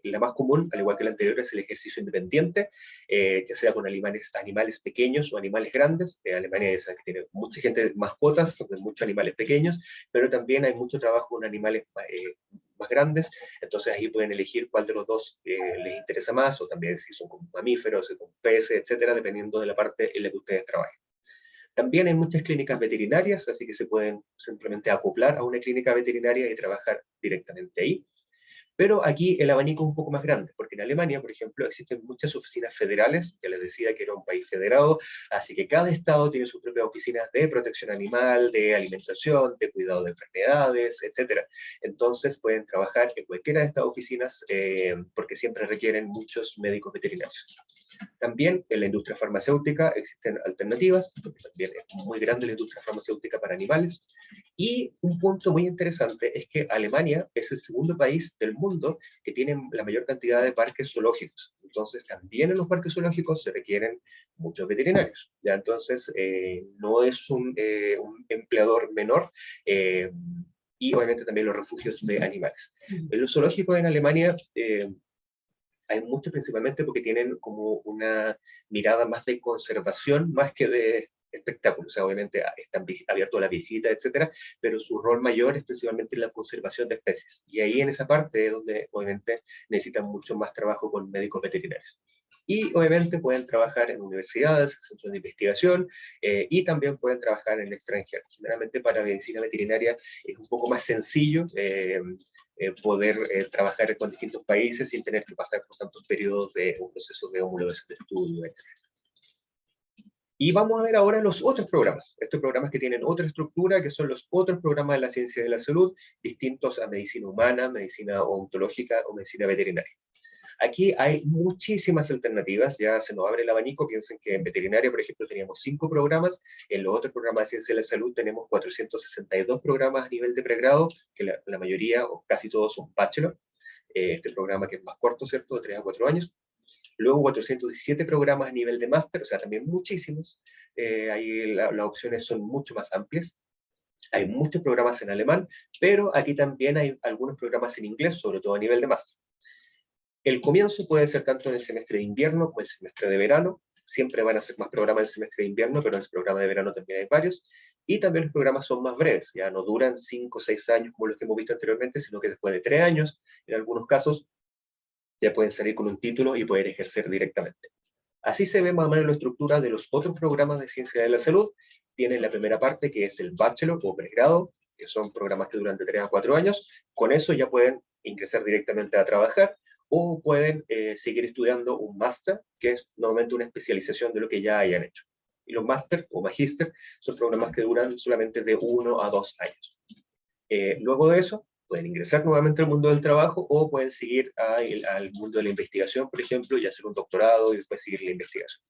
la más común, al igual que la anterior, es el ejercicio independiente, ya sea con animales pequeños o animales grandes. Alemania ya sabe que tiene mucha gente, mascotas, muchos animales pequeños, pero también hay mucho trabajo con animales más grandes, entonces ahí pueden elegir cuál de los dos les interesa más, o también si son con mamíferos, con peces, etcétera, dependiendo de la parte en la que ustedes trabajen. También hay muchas clínicas veterinarias, así que se pueden simplemente acoplar a una clínica veterinaria y trabajar directamente ahí. Pero aquí el abanico es un poco más grande, porque en Alemania, por ejemplo, existen muchas oficinas federales, ya les decía que era un país federado, así que cada estado tiene sus propias oficinas de protección animal, de alimentación, de cuidado de enfermedades, etc. Entonces pueden trabajar en cualquiera de estas oficinas porque siempre requieren muchos médicos veterinarios. También en la industria farmacéutica existen alternativas, porque también es muy grande la industria farmacéutica para animales. Y un punto muy interesante es que Alemania es el segundo país del mundo que tiene la mayor cantidad de parques zoológicos. Entonces, también en los parques zoológicos se requieren muchos veterinarios. ¿Ya? Entonces, no es un empleador menor. Y obviamente también los refugios de animales. En los zoológicos en Alemania hay muchos principalmente porque tienen como una mirada más de conservación, más que de espectáculo. O sea, obviamente están abiertos a la visita, etcétera, pero su rol mayor es principalmente la conservación de especies. Y ahí en esa parte es donde obviamente necesitan mucho más trabajo con médicos veterinarios. Y obviamente pueden trabajar en universidades, centros de investigación, y también pueden trabajar en el extranjero. Generalmente para medicina veterinaria es un poco más sencillo poder trabajar con distintos países sin tener que pasar por tantos periodos de un proceso de homologación de estudio, etc. Y vamos a ver ahora los otros programas, estos programas que tienen otra estructura, que son los otros programas de la ciencia de la salud, distintos a medicina humana, medicina odontológica o medicina veterinaria. Aquí hay muchísimas alternativas, ya se nos abre el abanico. Piensen que en veterinaria, por ejemplo, teníamos 5 programas, en los otros programas de ciencia de la salud tenemos 462 programas a nivel de pregrado, que la mayoría o casi todos son bachelor, este programa que es más corto, ¿cierto?, de 3 a 4 años. Luego 417 programas a nivel de máster, o sea, también muchísimos. Ahí las opciones son mucho más amplias. Hay muchos programas en alemán, pero aquí también hay algunos programas en inglés, sobre todo a nivel de máster. El comienzo puede ser tanto en el semestre de invierno como el semestre de verano. Siempre van a ser más programas en el semestre de invierno, pero en el programa de verano también hay varios. Y también los programas son más breves, ya no duran 5 o 6 años como los que hemos visto anteriormente, sino que después de 3 años, en algunos casos, ya pueden salir con un título y poder ejercer directamente. Así se ve más o menos la estructura de los otros programas de ciencia de la salud. Tienen la primera parte, que es el bachelor o pregrado, que son programas que duran de 3 a 4 años. Con eso ya pueden ingresar directamente a trabajar, o pueden seguir estudiando un máster, que es normalmente una especialización de lo que ya hayan hecho. Y los máster o magíster son programas que duran solamente de 1 a 2 años. Luego de eso, pueden ingresar nuevamente al mundo del trabajo, o pueden seguir al mundo de la investigación, por ejemplo, y hacer un doctorado y después seguir la investigación.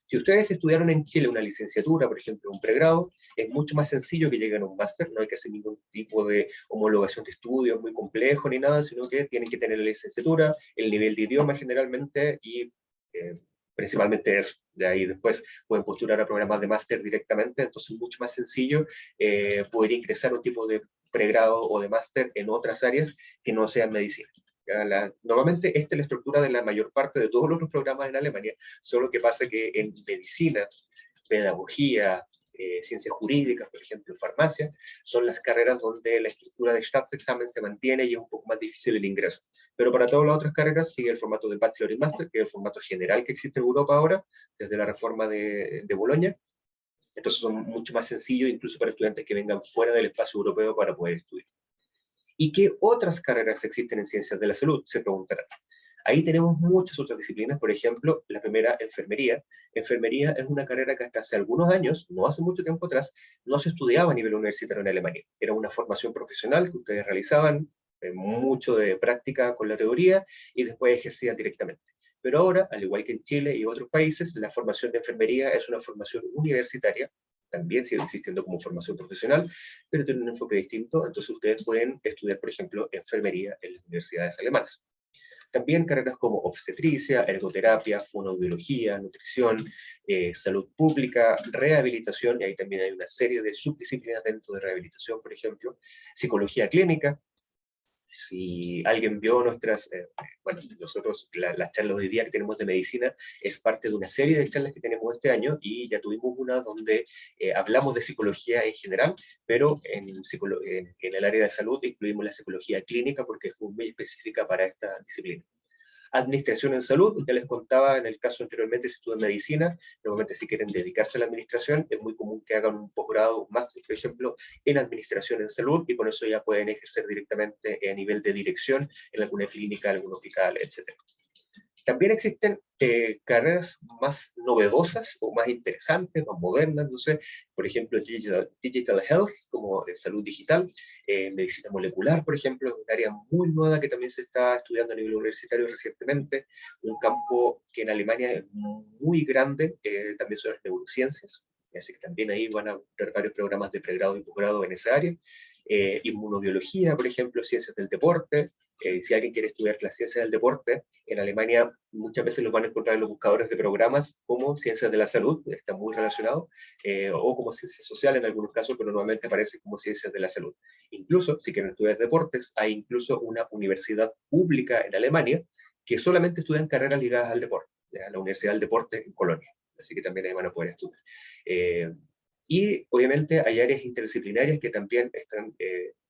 Si ustedes estudiaron en Chile una licenciatura, por ejemplo, un pregrado, es mucho más sencillo que lleguen a un máster. No hay que hacer ningún tipo de homologación de estudios muy complejo ni nada, sino que tienen que tener la licenciatura, el nivel de idioma generalmente, y principalmente eso. De ahí después pueden postular a programas de máster directamente, entonces es mucho más sencillo poder ingresar a un tipo de pregrado o de máster en otras áreas que no sean medicina. Normalmente esta es la estructura de la mayor parte de todos los otros programas en Alemania, solo que pasa que en medicina, pedagogía, ciencias jurídicas, por ejemplo, farmacia, son las carreras donde la estructura de Staatsexamen se mantiene y es un poco más difícil el ingreso. Pero para todas las otras carreras sigue el formato de Bachelor y Master, que es el formato general que existe en Europa ahora, desde la reforma de Bolonia. Entonces son mucho más sencillos, incluso para estudiantes que vengan fuera del espacio europeo, para poder estudiar. ¿Y qué otras carreras existen en ciencias de la salud?, se preguntarán. Ahí tenemos muchas otras disciplinas. Por ejemplo, la primera, enfermería. Enfermería es una carrera que hasta hace algunos años, no hace mucho tiempo atrás, no se estudiaba a nivel universitario en Alemania. Era una formación profesional que ustedes realizaban, mucho de práctica con la teoría, y después ejercían directamente. Pero ahora, al igual que en Chile y otros países, la formación de enfermería es una formación universitaria. También sigue existiendo como formación profesional, pero tiene un enfoque distinto. Entonces ustedes pueden estudiar, por ejemplo, enfermería en las universidades alemanas. También carreras como obstetricia, ergoterapia, fonoaudiología, nutrición, salud pública, rehabilitación, y ahí también hay una serie de subdisciplinas dentro de rehabilitación, por ejemplo, psicología clínica. Si alguien vio bueno, nosotros, las charlas de hoy día que tenemos de medicina, es parte de una serie de charlas que tenemos este año, y ya tuvimos una donde hablamos de psicología en general, pero en el área de salud incluimos la psicología clínica porque es muy específica para esta disciplina. Administración en salud, ya les contaba en el caso anteriormente, si estudian medicina, normalmente si quieren dedicarse a la administración, es muy común que hagan un posgrado, un máster, por ejemplo, en administración en salud, y con eso ya pueden ejercer directamente a nivel de dirección en alguna clínica, algún hospital, etc. También existen carreras más novedosas o más interesantes, más modernas, no sé, por ejemplo, digital health, como salud digital, medicina molecular, por ejemplo, es un área muy nueva que también se está estudiando a nivel universitario recientemente, un campo que en Alemania es muy grande, también son las neurociencias, así que también ahí van a haber varios programas de pregrado y posgrado en esa área. Inmunobiología, por ejemplo, ciencias del deporte. Si alguien quiere estudiar las ciencias del deporte, en Alemania muchas veces los van a encontrar en los buscadores de programas como ciencias de la salud, está muy relacionado, o como ciencias sociales en algunos casos, pero normalmente aparece como ciencias de la salud. Incluso, si quieren estudiar deportes, hay incluso una universidad pública en Alemania que solamente estudian carreras ligadas al deporte, la Universidad del Deporte en Colonia, así que también ahí van a poder estudiar. Y obviamente hay áreas interdisciplinarias que también están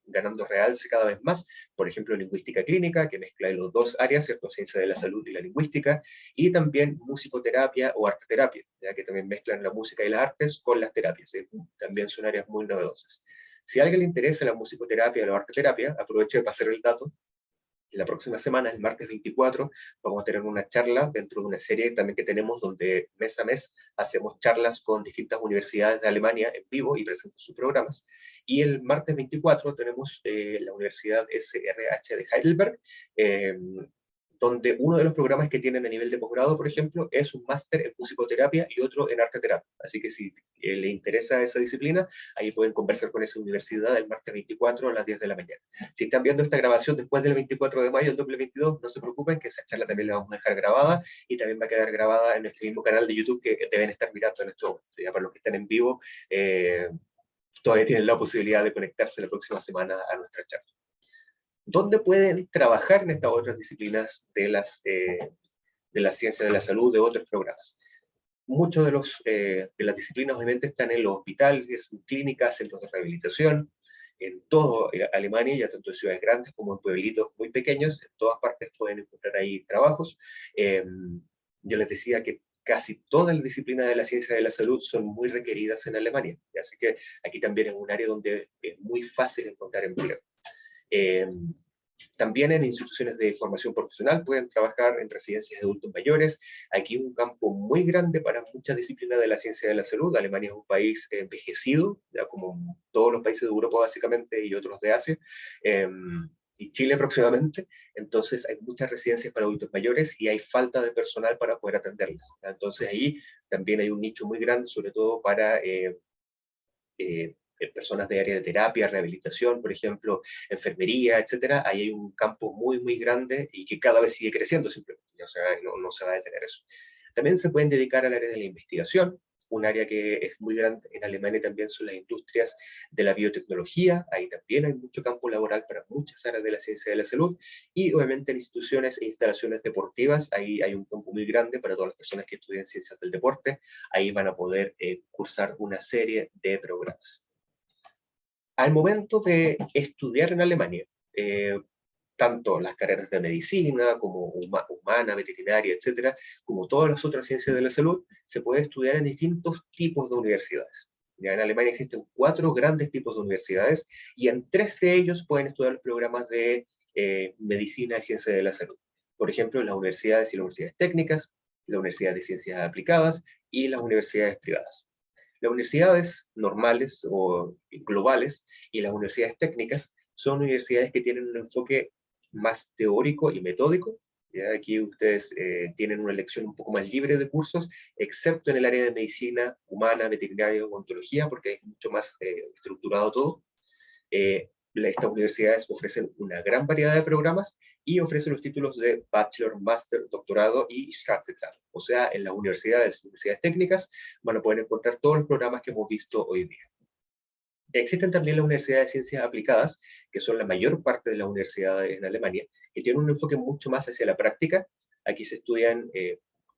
ganando realce cada vez más, por ejemplo, lingüística clínica, que mezcla los dos áreas, ¿cierto? Ciencia de la salud y la lingüística, y también musicoterapia o arteterapia, ya que también mezclan la música y las artes con las terapias, ¿sí? También son áreas muy novedosas. Si a alguien le interesa la musicoterapia o la arteterapia, aprovecho de pasar el dato. La próxima semana, el martes 24, vamos a tener una charla dentro de una serie también que tenemos, donde mes a mes hacemos charlas con distintas universidades de Alemania en vivo y presentan sus programas. Y el martes 24 tenemos la Universidad SRH de Heidelberg, donde uno de los programas que tienen a nivel de posgrado, por ejemplo, es un máster en musicoterapia y otro en arteterapia. Así que si le interesa esa disciplina, ahí pueden conversar con esa universidad el martes 24 a las 10 de la mañana. Si están viendo esta grabación después del 24 de mayo del 2022, no se preocupen, que esa charla también la vamos a dejar grabada, y también va a quedar grabada en nuestro mismo canal de YouTube que deben estar mirando en este momento. Ya para los que están en vivo, todavía tienen la posibilidad de conectarse la próxima semana a nuestra charla. ¿Dónde pueden trabajar en estas otras disciplinas de las ciencias de la salud, de otros programas? Muchos de las disciplinas obviamente están en los hospitales, en clínicas, centros de rehabilitación, en toda Alemania, ya tanto en ciudades grandes como en pueblitos muy pequeños, en todas partes pueden encontrar ahí trabajos. Yo les decía que casi todas las disciplinas de la ciencia de la salud son muy requeridas en Alemania, así que aquí también es un área donde es muy fácil encontrar empleo. Eh, También en instituciones de formación profesional pueden trabajar en residencias de adultos mayores. Aquí es un campo muy grande para muchas disciplinas de la ciencia de la salud. Alemania es un país envejecido, ya como todos los países de Europa básicamente y otros de Asia, y Chile próximamente. Entonces hay muchas residencias para adultos mayores y hay falta de personal para poder atenderlas. Entonces ahí también hay un nicho muy grande, sobre todo para personas de área de terapia, rehabilitación, por ejemplo, enfermería, etcétera. Ahí hay un campo muy, muy grande y que cada vez sigue creciendo simplemente, o sea, no se va a detener eso. También se pueden dedicar al área de la investigación, un área que es muy grande en Alemania también son las industrias de la biotecnología, ahí también hay mucho campo laboral para muchas áreas de la ciencia de la salud, y obviamente en instituciones e instalaciones deportivas, ahí hay un campo muy grande para todas las personas que estudian ciencias del deporte, ahí van a poder cursar una serie de programas. Al momento de estudiar en Alemania, tanto las carreras de medicina como humana, veterinaria, etcétera, como todas las otras ciencias de la salud, se puede estudiar en distintos tipos de universidades. Ya en Alemania existen 4 grandes tipos de universidades y en 3 de ellos pueden estudiar los programas de medicina y ciencia de la salud. Por ejemplo, las universidades y las universidades técnicas, las universidades de ciencias aplicadas y las universidades privadas. Las universidades normales o globales y las universidades técnicas son universidades que tienen un enfoque más teórico y metódico. ¿Ya? Aquí ustedes tienen una elección un poco más libre de cursos, excepto en el área de medicina humana, veterinaria o ontología, porque es mucho más estructurado todo. Estas universidades ofrecen una gran variedad de programas y ofrecen los títulos de Bachelor, Master, Doctorado y Staatsexamen. O sea, en las universidades técnicas van a poder encontrar todos los programas que hemos visto hoy día. Existen también las universidades de ciencias aplicadas, que son la mayor parte de las universidades en Alemania, que tienen un enfoque mucho más hacia la práctica. Aquí se estudian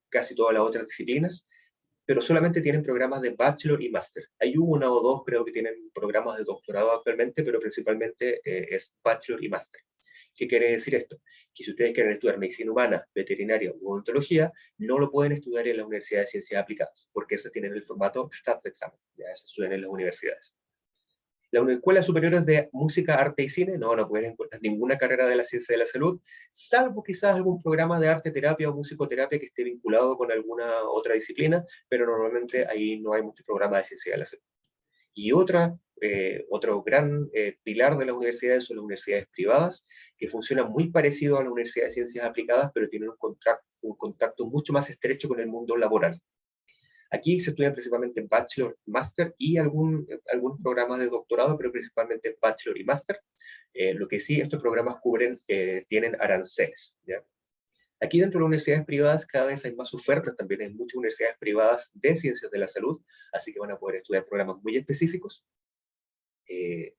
casi todas las otras disciplinas, pero solamente tienen programas de bachelor y máster. Hay una o dos, creo que tienen programas de doctorado actualmente, pero principalmente es bachelor y máster. ¿Qué quiere decir esto? Que si ustedes quieren estudiar medicina humana, veterinaria u odontología, no lo pueden estudiar en la Universidad de Ciencias Aplicadas, porque esas tienen el formato Staatsexamen, ya se estudian en las universidades. Las escuelas superiores de música, arte y cine no pueden encontrar ninguna carrera de la ciencia de la salud, salvo quizás algún programa de arte terapia o musicoterapia que esté vinculado con alguna otra disciplina, pero normalmente ahí no hay muchos programas de ciencia de la salud. Y otro gran pilar de las universidades son las universidades privadas, que funcionan muy parecido a la Universidad de Ciencias Aplicadas, pero tienen un contacto mucho más estrecho con el mundo laboral. Aquí se estudian principalmente Bachelor, Master y algunos programas de doctorado, pero principalmente Bachelor y Master. Lo que sí, estos programas tienen aranceles. ¿Ya? Aquí dentro de las universidades privadas cada vez hay más ofertas, también hay muchas universidades privadas de ciencias de la salud, así que van a poder estudiar programas muy específicos.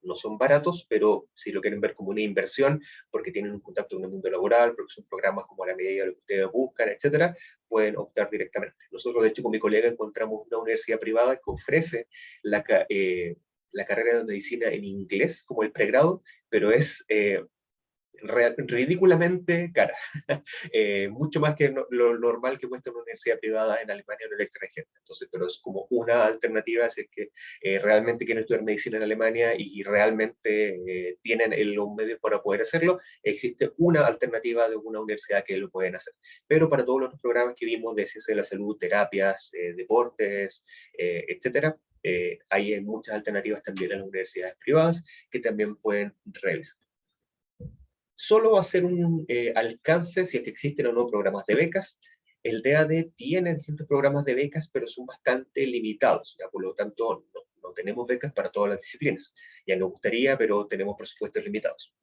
No son baratos, pero si lo quieren ver como una inversión, porque tienen un contacto con el mundo laboral, porque son programas como a la medida de lo que ustedes buscan, etcétera, pueden optar directamente. Nosotros, de hecho, con mi colega encontramos una universidad privada que ofrece la carrera de medicina en inglés como el pregrado, pero es ridículamente cara, mucho más que lo normal que cuesta una universidad privada en Alemania o en el extranjero. Entonces, pero es como una alternativa si es que realmente quieren estudiar medicina en Alemania y realmente tienen los medios para poder hacerlo, existe una alternativa de una universidad que lo pueden hacer. Pero para todos los programas que vimos de ciencia de la salud, terapias, deportes, etcétera, hay muchas alternativas también en las universidades privadas que también pueden realizar. Solo hacer un alcance si es que existen o no programas de becas. El DAD tiene distintos programas de becas, pero son bastante limitados, ¿ya? Por lo tanto no tenemos becas para todas las disciplinas. Ya nos gustaría, pero tenemos presupuestos limitados.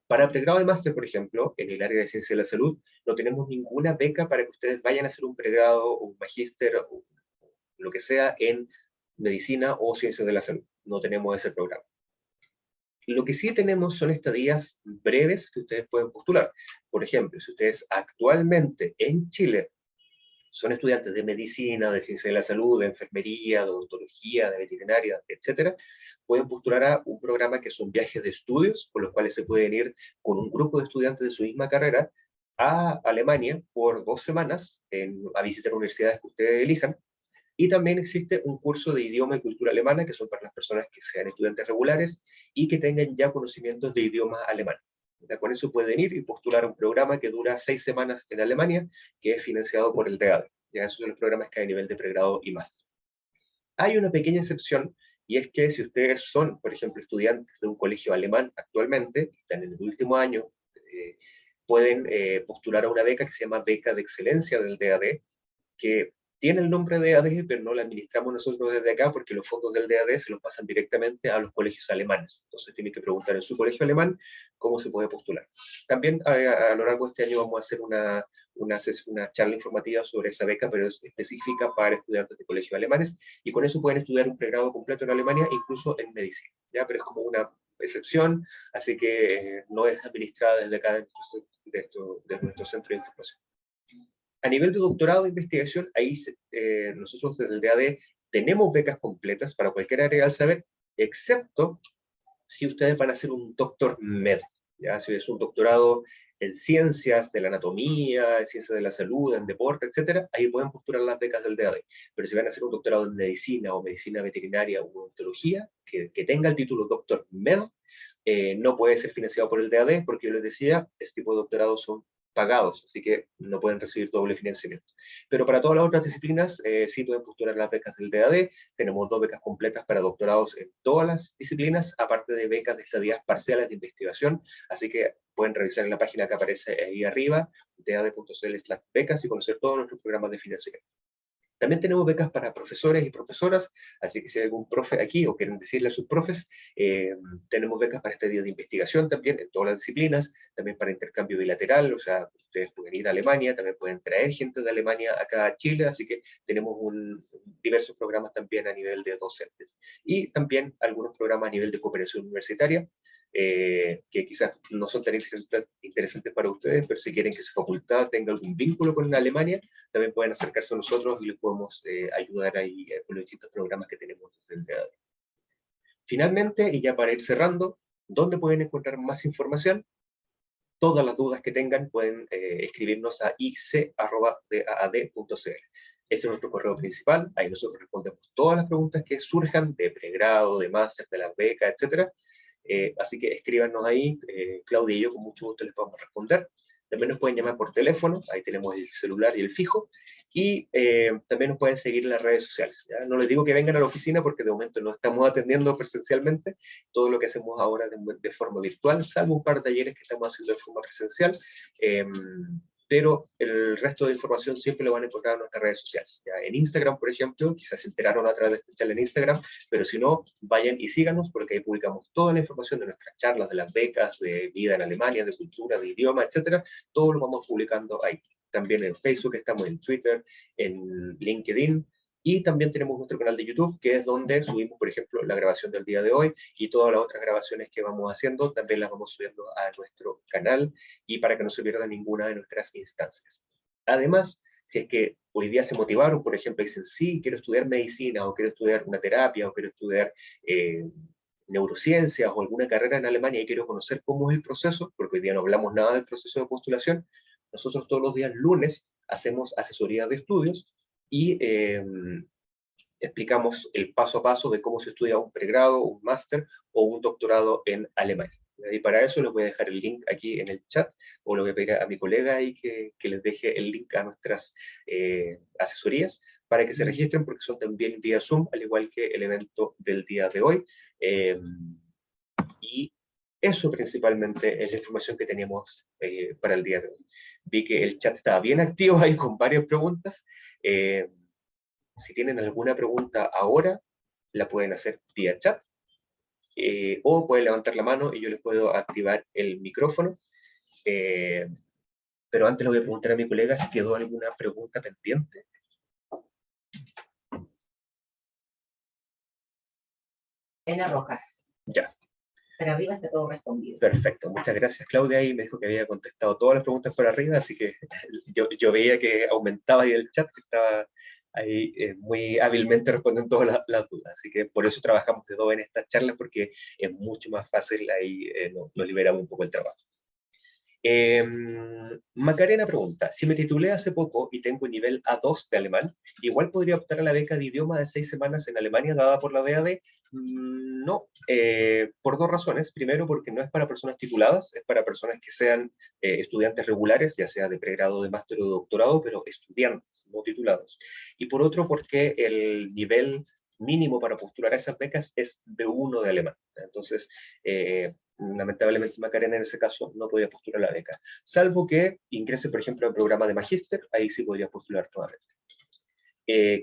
Para pregrado de máster, por ejemplo, en el área de ciencia de la salud, no tenemos ninguna beca para que ustedes vayan a hacer un pregrado o un magíster o lo que sea en medicina o ciencias de la salud. No tenemos ese programa. Lo que sí tenemos son estadías breves que ustedes pueden postular. Por ejemplo, si ustedes actualmente en Chile son estudiantes de medicina, de ciencia de la salud, de enfermería, de odontología, de veterinaria, etcétera, pueden postular a un programa que son viajes de estudios, por los cuales se pueden ir con un grupo de estudiantes de su misma carrera a Alemania por 2 semanas a visitar universidades que ustedes elijan. Y también existe un curso de idioma y cultura alemana, que son para las personas que sean estudiantes regulares y que tengan ya conocimientos de idioma alemán. Con eso pueden ir y postular un programa que dura 6 semanas en Alemania, que es financiado por el DAAD. Ya esos son los programas que hay a nivel de pregrado y máster. Hay una pequeña excepción, y es que si ustedes son, por ejemplo, estudiantes de un colegio alemán actualmente, están en el último año, pueden postular a una beca que se llama Beca de Excelencia del DAD, que tiene el nombre de DAD, pero no la administramos nosotros desde acá porque los fondos del DAD se los pasan directamente a los colegios alemanes. Entonces tienen que preguntar en su colegio alemán cómo se puede postular. También a lo largo de este año vamos a hacer una charla informativa sobre esa beca, pero es específica para estudiantes de colegios alemanes, y con eso pueden estudiar un pregrado completo en Alemania, incluso en medicina, ¿ya? Pero es como una excepción, así que no es administrada desde acá de nuestro centro de información. A nivel de doctorado de investigación, ahí nosotros desde el DAD tenemos becas completas para cualquier área del saber, excepto si ustedes van a hacer un doctor med, ¿ya? Si es un doctorado en ciencias de la anatomía, en ciencias de la salud, en deporte, etcétera, ahí pueden postular las becas del DAD. Pero si van a hacer un doctorado en medicina o medicina veterinaria o odontología, que tenga el título doctor med, no puede ser financiado por el DAD, porque yo les decía, este tipo de doctorados son pagados, así que no pueden recibir doble financiamiento. Pero para todas las otras disciplinas, sí pueden postular las becas del DAD. Tenemos 2 becas completas para doctorados en todas las disciplinas, aparte de becas de estadías parciales de investigación, así que pueden revisar en la página que aparece ahí arriba, dad.cl/becas, y conocer todos nuestros programas de financiamiento. También tenemos becas para profesores y profesoras, así que si hay algún profe aquí o quieren decirle a sus profes, tenemos becas para estadías de investigación también en todas las disciplinas, también para intercambio bilateral, o sea, ustedes pueden ir a Alemania, también pueden traer gente de Alemania acá a Chile, así que tenemos diversos programas también a nivel de docentes. Y también algunos programas a nivel de cooperación universitaria, que quizás no son tan interesantes para ustedes, pero si quieren que su facultad tenga algún vínculo con Alemania, también pueden acercarse a nosotros y les podemos ayudar ahí con los distintos programas que tenemos desde el DAD. Finalmente, y ya para ir cerrando, ¿dónde pueden encontrar más información? Todas las dudas que tengan pueden escribirnos a ic@daad.cl. Ese es nuestro correo principal, ahí nosotros respondemos todas las preguntas que surjan de pregrado, de máster, de las becas, etc. Así que escríbanos ahí, Claudia y yo con mucho gusto les podemos responder. También nos pueden llamar por teléfono, ahí tenemos el celular y el fijo, y también nos pueden seguir en las redes sociales, ¿ya? No les digo que vengan a la oficina porque de momento no estamos atendiendo presencialmente, todo lo que hacemos ahora de forma virtual, salvo un par de talleres que estamos haciendo de forma presencial, pero el resto de información siempre lo van a encontrar en nuestras redes sociales. ¿Ya? En Instagram, por ejemplo, quizás se enteraron a través de esta charla en Instagram, pero si no, vayan y síganos porque ahí publicamos toda la información de nuestras charlas, de las becas, de vida en Alemania, de cultura, de idioma, etcétera. Todo lo vamos publicando ahí. También en Facebook, estamos en Twitter, en LinkedIn, y también tenemos nuestro canal de YouTube, que es donde subimos, por ejemplo, la grabación del día de hoy y todas las otras grabaciones que vamos haciendo, también las vamos subiendo a nuestro canal, y para que no se pierda ninguna de nuestras instancias. Además, si es que hoy día se motivaron, por ejemplo, y dicen, sí, quiero estudiar medicina, o quiero estudiar una terapia, o quiero estudiar neurociencias, o alguna carrera en Alemania, y quiero conocer cómo es el proceso, porque hoy día no hablamos nada del proceso de postulación, nosotros todos los días lunes hacemos asesoría de estudios, y explicamos el paso a paso de cómo se estudia un pregrado, un máster o un doctorado en Alemania. Y para eso les voy a dejar el link aquí en el chat, o lo voy a pedir a mi colega ahí que les deje el link a nuestras asesorías para que se registren, porque son también vía Zoom, al igual que el evento del día de hoy. Y eso principalmente es la información que teníamos para el día de hoy. Vi que el chat estaba bien activo ahí con varias preguntas. Si tienen alguna pregunta ahora, la pueden hacer vía chat, o pueden levantar la mano y yo les puedo activar el micrófono. Pero antes le voy a preguntar a mi colega si quedó alguna pregunta pendiente. Elena Rojas. Ya. para arriba está todo respondido. Perfecto, muchas gracias Claudia, y me dijo que había contestado todas las preguntas por arriba, así que yo veía que aumentaba ahí el chat, que estaba ahí muy hábilmente respondiendo todas las dudas, así que por eso trabajamos de dos en estas charlas, porque es mucho más fácil, ahí nos liberamos un poco el trabajo. Macarena pregunta, si me titulé hace poco y tengo nivel A2 de alemán, ¿igual podría optar a la beca de idioma de 6 semanas en Alemania dada por la DAD? No, por dos razones. Primero, porque no es para personas tituladas, es para personas que sean estudiantes regulares, ya sea de pregrado, de máster o de doctorado, pero estudiantes, no titulados. Y por otro, porque el nivel mínimo para postular a esas becas es B1 de alemán. Entonces, lamentablemente Macarena en ese caso no podía postular la beca, salvo que ingrese, por ejemplo, al programa de magíster, ahí sí podría postular nuevamente.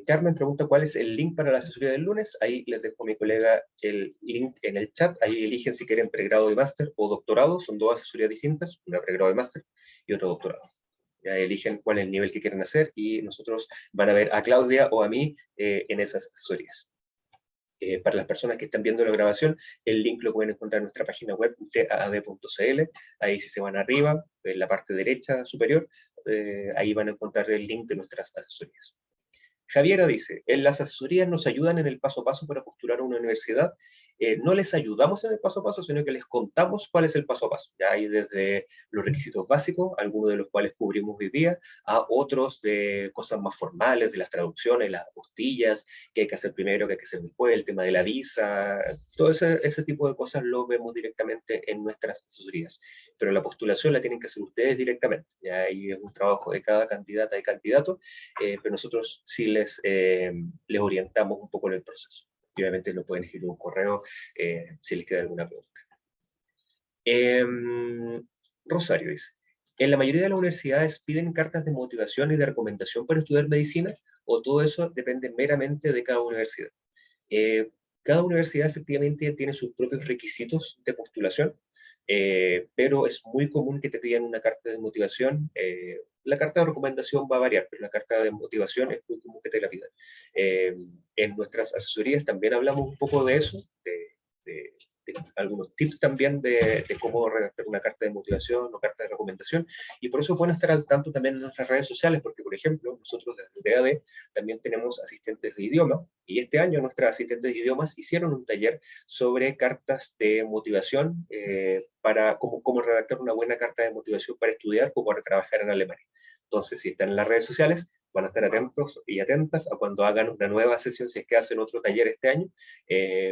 Carmen pregunta cuál es el link para la asesoría del lunes. Ahí les dejo a mi colega el link en el chat. Ahí eligen si quieren pregrado de máster o doctorado. Son dos asesorías distintas, una pregrado de máster y otro doctorado. Ya eligen cuál es el nivel que quieren hacer y nosotros van a ver a Claudia o a mí en esas asesorías. Para las personas que están viendo la grabación, el link lo pueden encontrar en nuestra página web, taad.cl. Ahí si se van arriba, en la parte derecha superior, ahí van a encontrar el link de nuestras asesorías. Javiera dice, en las asesorías nos ayudan en el paso a paso para postular a una universidad. No les ayudamos en el paso a paso, sino que les contamos cuál es el paso a paso. Ya hay desde los requisitos básicos, algunos de los cuales cubrimos hoy día, a otros de cosas más formales, de las traducciones, las apostillas, qué hay que hacer primero, qué hay que hacer después, el tema de la visa, todo ese tipo de cosas lo vemos directamente en nuestras asesorías. Pero la postulación la tienen que hacer ustedes directamente. Ya ahí es un trabajo de cada candidata y candidato, pero nosotros sí les orientamos un poco en el proceso. Obviamente lo pueden escribir un correo si les queda alguna pregunta. Rosario dice, ¿en la mayoría de las universidades piden cartas de motivación y de recomendación para estudiar medicina o todo eso depende meramente de cada universidad? Cada universidad efectivamente tiene sus propios requisitos de postulación, pero es muy común que te pidan una carta de motivación. La carta de recomendación va a variar, pero la carta de motivación es muy común que te la pidan. En nuestras asesorías también hablamos un poco de eso, de algunos tips también de cómo redactar una carta de motivación o carta de recomendación, y por eso es bueno estar al tanto también en nuestras redes sociales, porque por ejemplo, nosotros desde DAD también tenemos asistentes de idioma, y este año nuestras asistentes de idiomas hicieron un taller sobre cartas de motivación para cómo redactar una buena carta de motivación para estudiar o para trabajar en Alemania. Entonces, si están en las redes sociales, van a estar atentos y atentas a cuando hagan una nueva sesión, si es que hacen otro taller este año,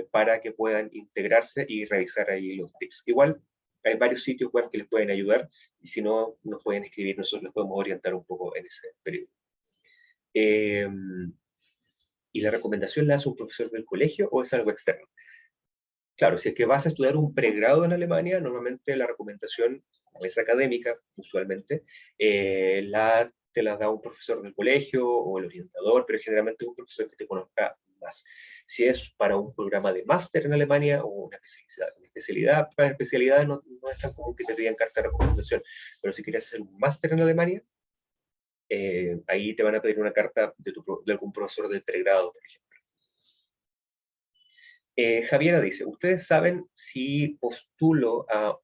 para que puedan integrarse y revisar ahí los tips. Igual, hay varios sitios web que les pueden ayudar, y si no, nos pueden escribir, nosotros les podemos orientar un poco en ese periodo. ¿Y la recomendación la hace un profesor del colegio o es algo externo? Claro, si es que vas a estudiar un pregrado en Alemania, normalmente la recomendación, como es académica, usualmente, te la da un profesor del colegio o el orientador, pero generalmente es un profesor que te conozca más. Si es para un programa de máster en Alemania o para especialidad no es tan común que te pidan carta de recomendación, pero si quieres hacer un máster en Alemania, ahí te van a pedir una carta de algún profesor del pregrado, por ejemplo. Javiera dice, ¿ustedes saben si postulo a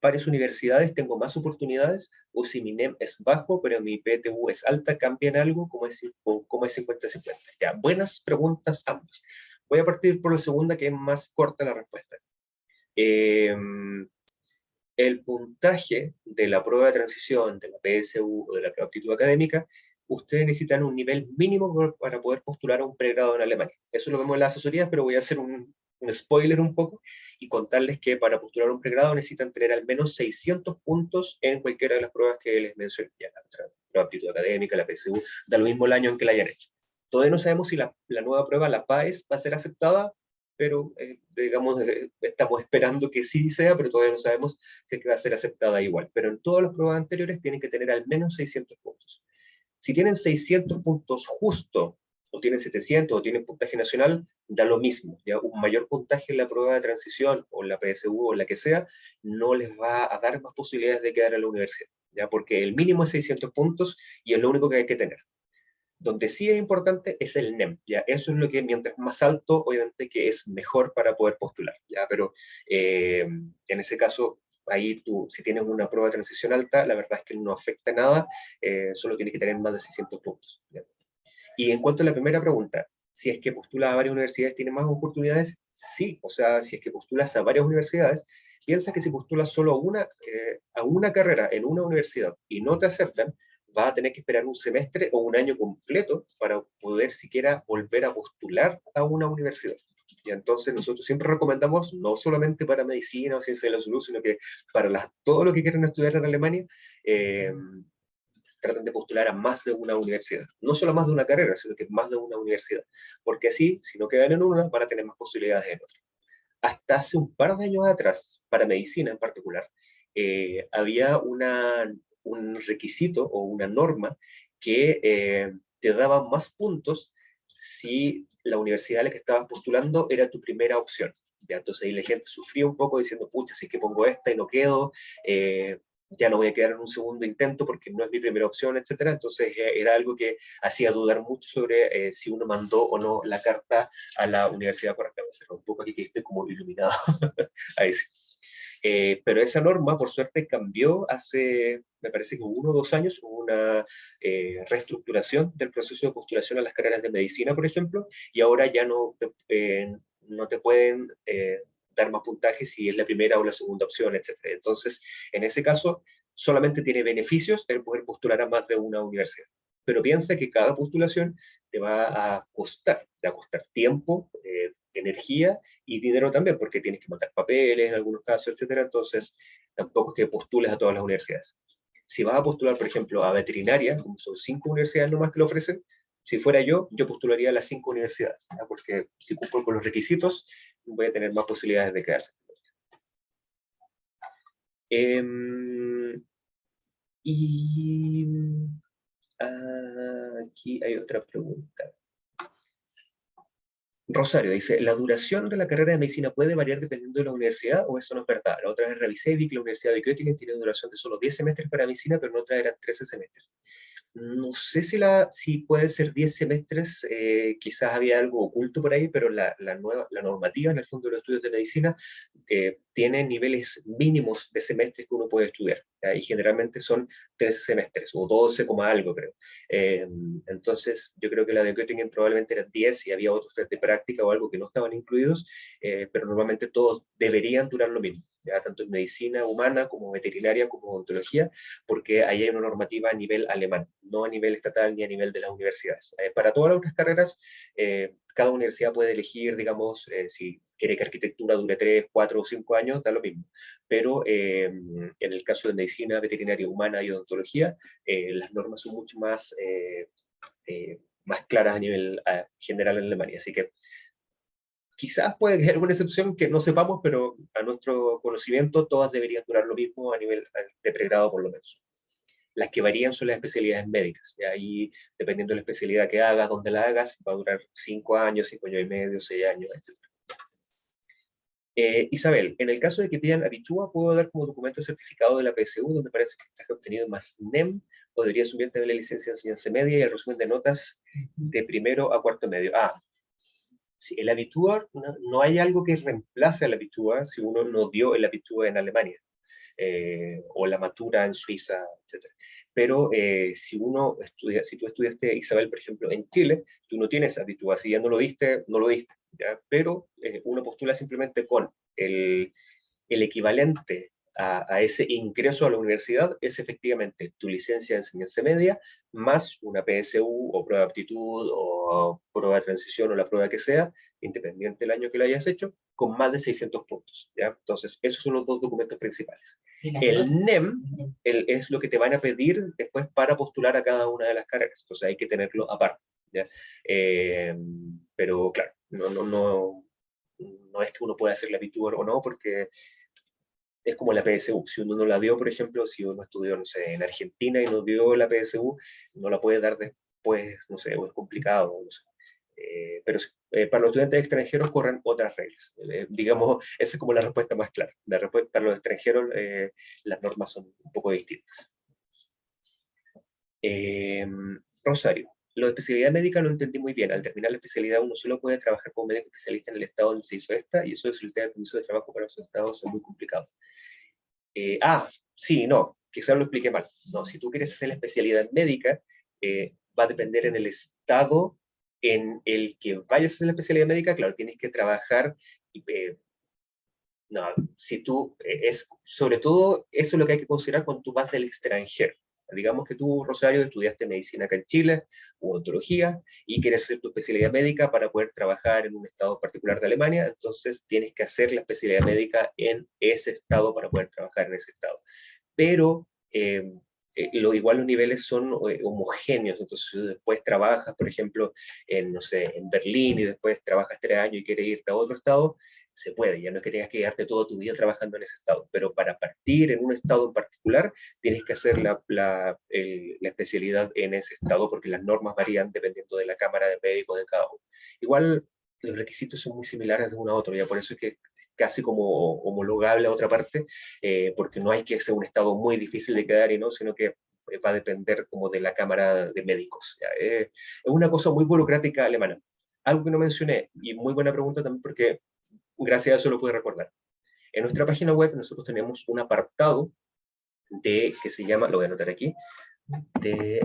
varias universidades tengo más oportunidades o si mi NEM es bajo pero mi PTU es alta, cambian algo? ¿Cómo es 50-50? Ya, buenas preguntas ambas. Voy a partir por la segunda, que es más corta la respuesta. El puntaje de la prueba de transición, de la PSU o de la prueba de aptitud académica, ustedes necesitan un nivel mínimo para poder postular a un pregrado en Alemania. Eso lo vemos en las asesorías, pero voy a hacer un spoiler un poco y contarles que para postular a un pregrado necesitan tener al menos 600 puntos en cualquiera de las pruebas que les mencioné, ya la prueba de aptitud académica, la PSU, da lo mismo el año en que la hayan hecho. Todavía no sabemos si la nueva prueba, la PAES, va a ser aceptada, pero digamos, estamos esperando que sí sea, pero todavía no sabemos si es que va a ser aceptada igual. Pero en todas las pruebas anteriores tienen que tener al menos 600 puntos. Si tienen 600 puntos justo, o tienen 700, o tienen puntaje nacional, da lo mismo. ¿Ya? Un mayor puntaje en la prueba de transición, o en la PSU, o la que sea, no les va a dar más posibilidades de quedar en la universidad, ¿ya? Porque el mínimo es 600 puntos y es lo único que hay que tener. Donde sí es importante es el NEM, ¿ya? Eso es lo que mientras más alto, obviamente que es mejor para poder postular, ¿ya? Pero en ese caso, ahí tú, si tienes una prueba de transición alta, la verdad es que no afecta nada, solo tienes que tener más de 600 puntos, ¿ya? Y en cuanto a la primera pregunta, si es que postulas a varias universidades, ¿tienes más oportunidades? Sí, o sea, si es que postulas a varias universidades, piensa que si postulas solo a una carrera en una universidad y no te aceptan, vas a tener que esperar un semestre o un año completo para poder siquiera volver a postular a una universidad. Y entonces nosotros siempre recomendamos, no solamente para medicina o ciencia de la salud, sino que para todo lo que quieren estudiar en Alemania, tratan de postular a más de una universidad. No solo más de una carrera, sino que más de una universidad. Porque así, si no quedan en una, van a tener más posibilidades en otra. Hasta hace un par de años atrás, para medicina en particular, había un requisito o una norma que te daba más puntos si la universidad a la que estabas postulando era tu primera opción. ¿Ya? Entonces ahí la gente sufría un poco diciendo, pucha, si es que pongo esta y no quedo, ya no voy a quedar en un segundo intento porque no es mi primera opción, etcétera. Entonces era algo que hacía dudar mucho sobre si uno mandó o no la carta a la universidad correcta. Un poco aquí que esté como iluminado. Ahí sí. Pero esa norma, por suerte, cambió hace, me parece que 1 o 2 años, hubo una reestructuración del proceso de postulación a las carreras de medicina, por ejemplo, y ahora ya no te pueden dar más puntaje si es la primera o la segunda opción, etcétera. Entonces, en ese caso, solamente tiene beneficios el poder postular a más de una universidad. Pero piensa que cada postulación te va a costar tiempo, energía y dinero también, porque tienes que mandar papeles en algunos casos, etcétera. Entonces, tampoco es que postules a todas las universidades. Si vas a postular, por ejemplo, a veterinaria, como son 5 universidades nomás que lo ofrecen, si fuera yo postularía a las 5 universidades, ¿ya? Porque si cumplo con los requisitos, voy a tener más posibilidades de quedarse. Y aquí hay otra pregunta. Rosario dice, ¿la duración de la carrera de medicina puede variar dependiendo de la universidad o eso no es verdad? La otra vez revisé y vi que la Universidad de Göttingen tiene duración de solo 10 semestres para medicina, pero en otra eran 13 semestres. No sé si puede ser 10 semestres, quizás había algo oculto por ahí, pero la normativa en el fondo de los estudios de medicina tiene niveles mínimos de semestres que uno puede estudiar, ¿ya? Y generalmente son 13 semestres o 12 como algo, creo. Eh, entonces, yo creo que la de Göttingen probablemente eran 10 y había otros test de práctica o algo que no estaban incluidos, pero normalmente todos deberían durar lo mismo, ¿ya? Tanto en medicina humana como veterinaria como odontología, porque ahí hay una normativa a nivel alemán, no a nivel estatal ni a nivel de las universidades. Para todas las otras carreras, cada universidad puede elegir, digamos, si quiere que arquitectura dure 3, 4 o 5 años, da lo mismo. Pero en el caso de medicina, veterinaria humana y odontología, las normas son mucho más claras a nivel general en Alemania. Así que quizás puede que haya alguna excepción que no sepamos, pero a nuestro conocimiento todas deberían durar lo mismo a nivel de pregrado por lo menos. Las que varían son las especialidades médicas. Y ahí, dependiendo de la especialidad que hagas, dónde la hagas, va a durar 5 años, 5 años y medio, 6 años, etc. Isabel, en el caso de que pidan Habitua, ¿puedo dar como documento certificado de la PSU donde parece que el puntaje obtenido más NEM? ¿O debería subir también la licencia de enseñanza media y el resumen de notas de primero a cuarto medio? Sí, el Abitur, no hay algo que reemplace al Abitur si uno no dio el Abitur en Alemania. O la matura en Suiza, etc. Pero si tú estudiaste, Isabel, por ejemplo, en Chile, tú no tienes Abitur, si ya no lo diste, no lo diste, ¿ya? Pero uno postula simplemente con el equivalente a ese ingreso a la universidad es efectivamente tu licencia de enseñanza media más una PSU o prueba de aptitud o prueba de transición o la prueba que sea, independiente del año que lo hayas hecho, con más de 600 puntos, ¿ya? Entonces, esos son los dos documentos principales. El NEM es lo que te van a pedir después para postular a cada una de las carreras, entonces hay que tenerlo aparte, ¿ya? Pero claro, no es que uno pueda hacer la Abitur o no, porque es como la PSU. Si uno no la dio, por ejemplo, si uno estudió, no sé, en Argentina y no dio la PSU, no la puede dar después, no sé, o es complicado, no sé. Pero para los estudiantes extranjeros corren otras reglas. Digamos, esa es como la respuesta más clara. Para los extranjeros las normas son un poco distintas. Rosario, Lo de especialidad médica lo entendí muy bien. Al terminar la especialidad, uno solo puede trabajar como médico especialista en el estado donde se hizo esta, y eso de solicitar el permiso de trabajo para esos estados es muy complicado. Sí, no, quizás lo expliqué mal. No, si tú quieres hacer la especialidad médica, va a depender en el estado en el que vayas a hacer la especialidad médica. Claro, tienes que trabajar. No, si tú, sobre todo, eso es lo que hay que considerar cuando tú vas del extranjero. Digamos que tú, Rosario, estudiaste medicina acá en Chile, u odontología, y quieres hacer tu especialidad médica para poder trabajar en un estado particular de Alemania, entonces tienes que hacer la especialidad médica en ese estado para poder trabajar en ese estado. Pero igual los niveles son homogéneos, entonces si después trabajas, por ejemplo, no sé, en Berlín y después trabajas 3 años y quieres irte a otro estado, se puede, ya no es que tengas que quedarte todo tu vida trabajando en ese estado, pero para partir en un estado en particular, tienes que hacer la especialidad en ese estado porque las normas varían dependiendo de la cámara de médicos de cada uno. Igual los requisitos son muy similares de uno a otro, ya por eso es que casi como homologable a otra parte, porque no hay que ser un estado muy difícil de quedar y no, sino que va a depender como de la Cámara de Médicos. ¿Ya? Es una cosa muy burocrática alemana. Algo que no mencioné, y muy buena pregunta también porque gracias a eso lo pude recordar. En nuestra página web nosotros tenemos un apartado que se llama, lo voy a anotar aquí, de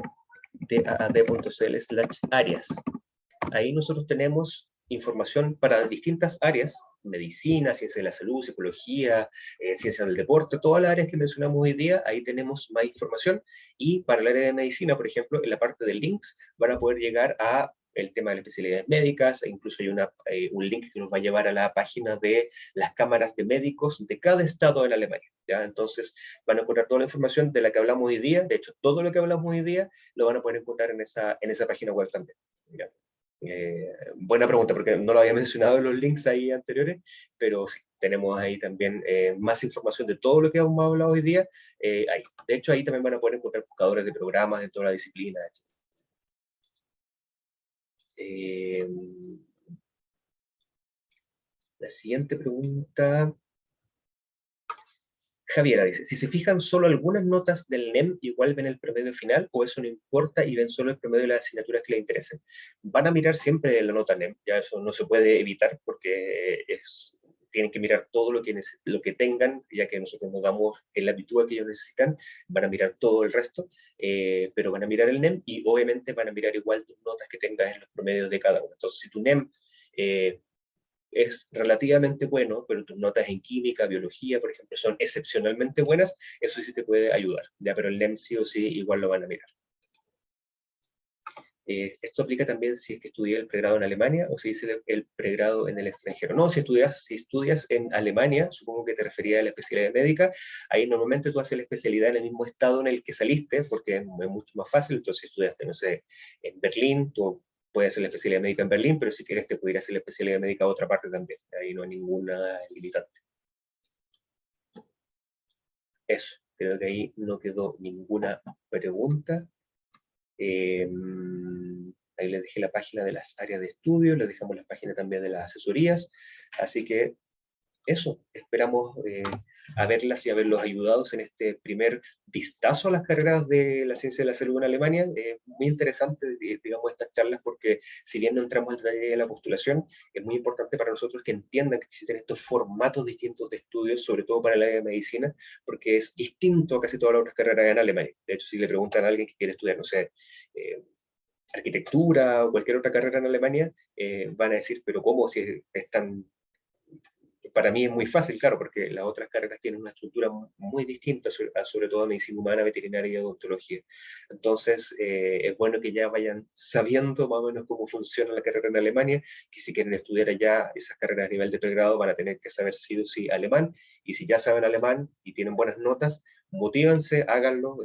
daad.cl/áreas. Ahí nosotros tenemos información para distintas áreas: medicina, ciencia de la salud, psicología, ciencia del deporte, todas las áreas que mencionamos hoy día. Ahí tenemos más información, y para el área de medicina, por ejemplo, en la parte de links van a poder llegar a el tema de las especialidades médicas, e incluso hay un link que nos va a llevar a la página de las cámaras de médicos de cada estado en Alemania. ¿Ya? Entonces van a encontrar toda la información de la que hablamos hoy día. De hecho, todo lo que hablamos hoy día lo van a poder encontrar en esa página web también. ¿Ya? Buena pregunta, porque no lo había mencionado en los links ahí anteriores, pero sí, tenemos ahí también más información de todo lo que hemos hablado hoy día. Ahí. De hecho, ahí también van a poder encontrar buscadores de programas de toda la disciplina, etc. La siguiente pregunta, Javiera dice, si se fijan solo algunas notas del NEM, igual ven el promedio final, o eso no importa y ven solo el promedio de las asignaturas que les interesen. Van a mirar siempre la nota NEM, ya eso no se puede evitar porque tienen que mirar todo lo que tengan, ya que nosotros nos damos en la aptitud que ellos necesitan. Van a mirar todo el resto, pero van a mirar el NEM y obviamente van a mirar igual tus notas que tengas en los promedios de cada uno. Entonces, si tu NEM es relativamente bueno, pero tus notas en química, biología, por ejemplo, son excepcionalmente buenas, eso sí te puede ayudar, ¿ya? Pero el NEM sí o sí igual lo van a mirar. Esto aplica también si es que estudié el pregrado en Alemania o si hice el pregrado en el extranjero. No, si estudias en Alemania, supongo que te refería a la especialidad médica, ahí normalmente tú haces la especialidad en el mismo estado en el que saliste, porque es mucho más fácil. Entonces, si estudiaste, no sé, en Berlín, tú puedes hacer la especialidad médica en Berlín, pero si quieres te pudieras hacer la especialidad médica a otra parte también. Ahí no hay ninguna limitante. Eso, creo que ahí no quedó ninguna pregunta. Ahí les dejé la página de las áreas de estudio, les dejamos la página también de las asesorías, así que eso, esperamos haberlas y haberlos ayudados en este primer vistazo a las carreras de la ciencia de la salud en Alemania. Muy interesante, digamos, estas charlas, porque si bien no entramos al detalle de la postulación, es muy importante para nosotros que entiendan que existen estos formatos distintos de estudios, sobre todo para el área de medicina, porque es distinto a casi todas las otras carreras en Alemania. De hecho, si le preguntan a alguien que quiere estudiar, no sé, arquitectura o cualquier otra carrera en Alemania, van a decir, pero ¿cómo? Si es tan... Para mí es muy fácil, claro, porque las otras carreras tienen una estructura muy distinta, sobre todo medicina humana, veterinaria y odontología. Entonces, es bueno que ya vayan sabiendo más o menos cómo funciona la carrera en Alemania, que si quieren estudiar allá esas carreras a nivel de pregrado van a tener que saber sí o sí alemán, y si ya saben alemán y tienen buenas notas, motívense, háganlo.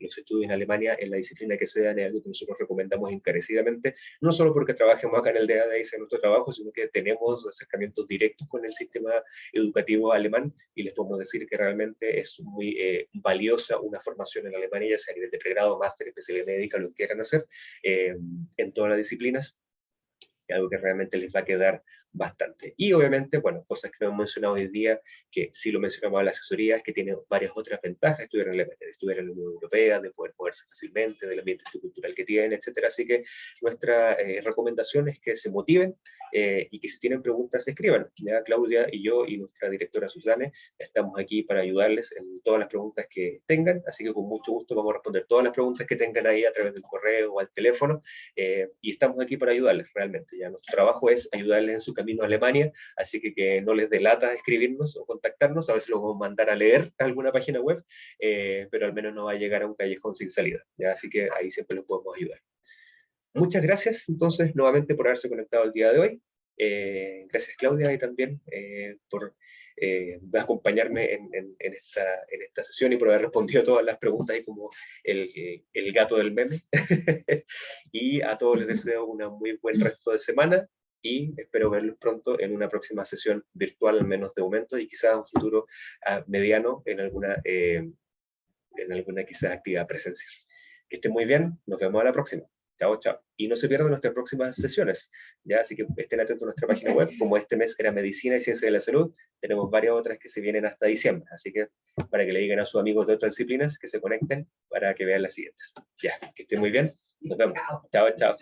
Los estudios en Alemania, en la disciplina que sean, es algo que nosotros recomendamos encarecidamente, no solo porque trabajemos acá en el DADA y sea nuestro trabajo, sino que tenemos acercamientos directos con el sistema educativo alemán, y les podemos decir que realmente es muy valiosa una formación en Alemania, ya sea a nivel de pregrado, máster, especialidad médica, lo que quieran hacer, en todas las disciplinas. algo que realmente les va a quedar bastante. Y obviamente, bueno, cosas que no hemos mencionado hoy día, que sí lo mencionamos a la asesoría, es que tiene varias otras ventajas, estudiar en la Unión Europea, de poder moverse fácilmente, del ambiente cultural que tiene, etcétera. Así que nuestra recomendación es que se motiven y que si tienen preguntas se escriban. Ya Claudia y yo y nuestra directora Susana estamos aquí para ayudarles en todas las preguntas que tengan, así que con mucho gusto vamos a responder todas las preguntas que tengan ahí a través del correo o al teléfono, y estamos aquí para ayudarles realmente. Ya nuestro trabajo es ayudarles en su camino a Alemania, así que no les delata escribirnos o contactarnos, a veces los vamos a mandar a leer a alguna página web, pero al menos no va a llegar a un callejón sin salida, ¿ya? Así que ahí siempre los podemos ayudar. Muchas gracias entonces nuevamente por haberse conectado el día de hoy. Gracias Claudia y también por acompañarme en esta sesión y por haber respondido todas las preguntas y como el gato del meme. Y a todos les deseo un muy buen resto de semana y espero verlos pronto en una próxima sesión virtual, al menos de momento, y quizás en un futuro mediano en alguna quizás actividad presencial. Que estén muy bien, nos vemos a la próxima. Chao, chao. Y no se pierdan nuestras próximas sesiones, ¿ya? Así que estén atentos a nuestra página web. Como este mes era Medicina y Ciencia de la Salud, tenemos varias otras que se vienen hasta diciembre. Así que para que le digan a sus amigos de otras disciplinas que se conecten para que vean las siguientes. Ya, que estén muy bien. Nos vemos. Chao, chao.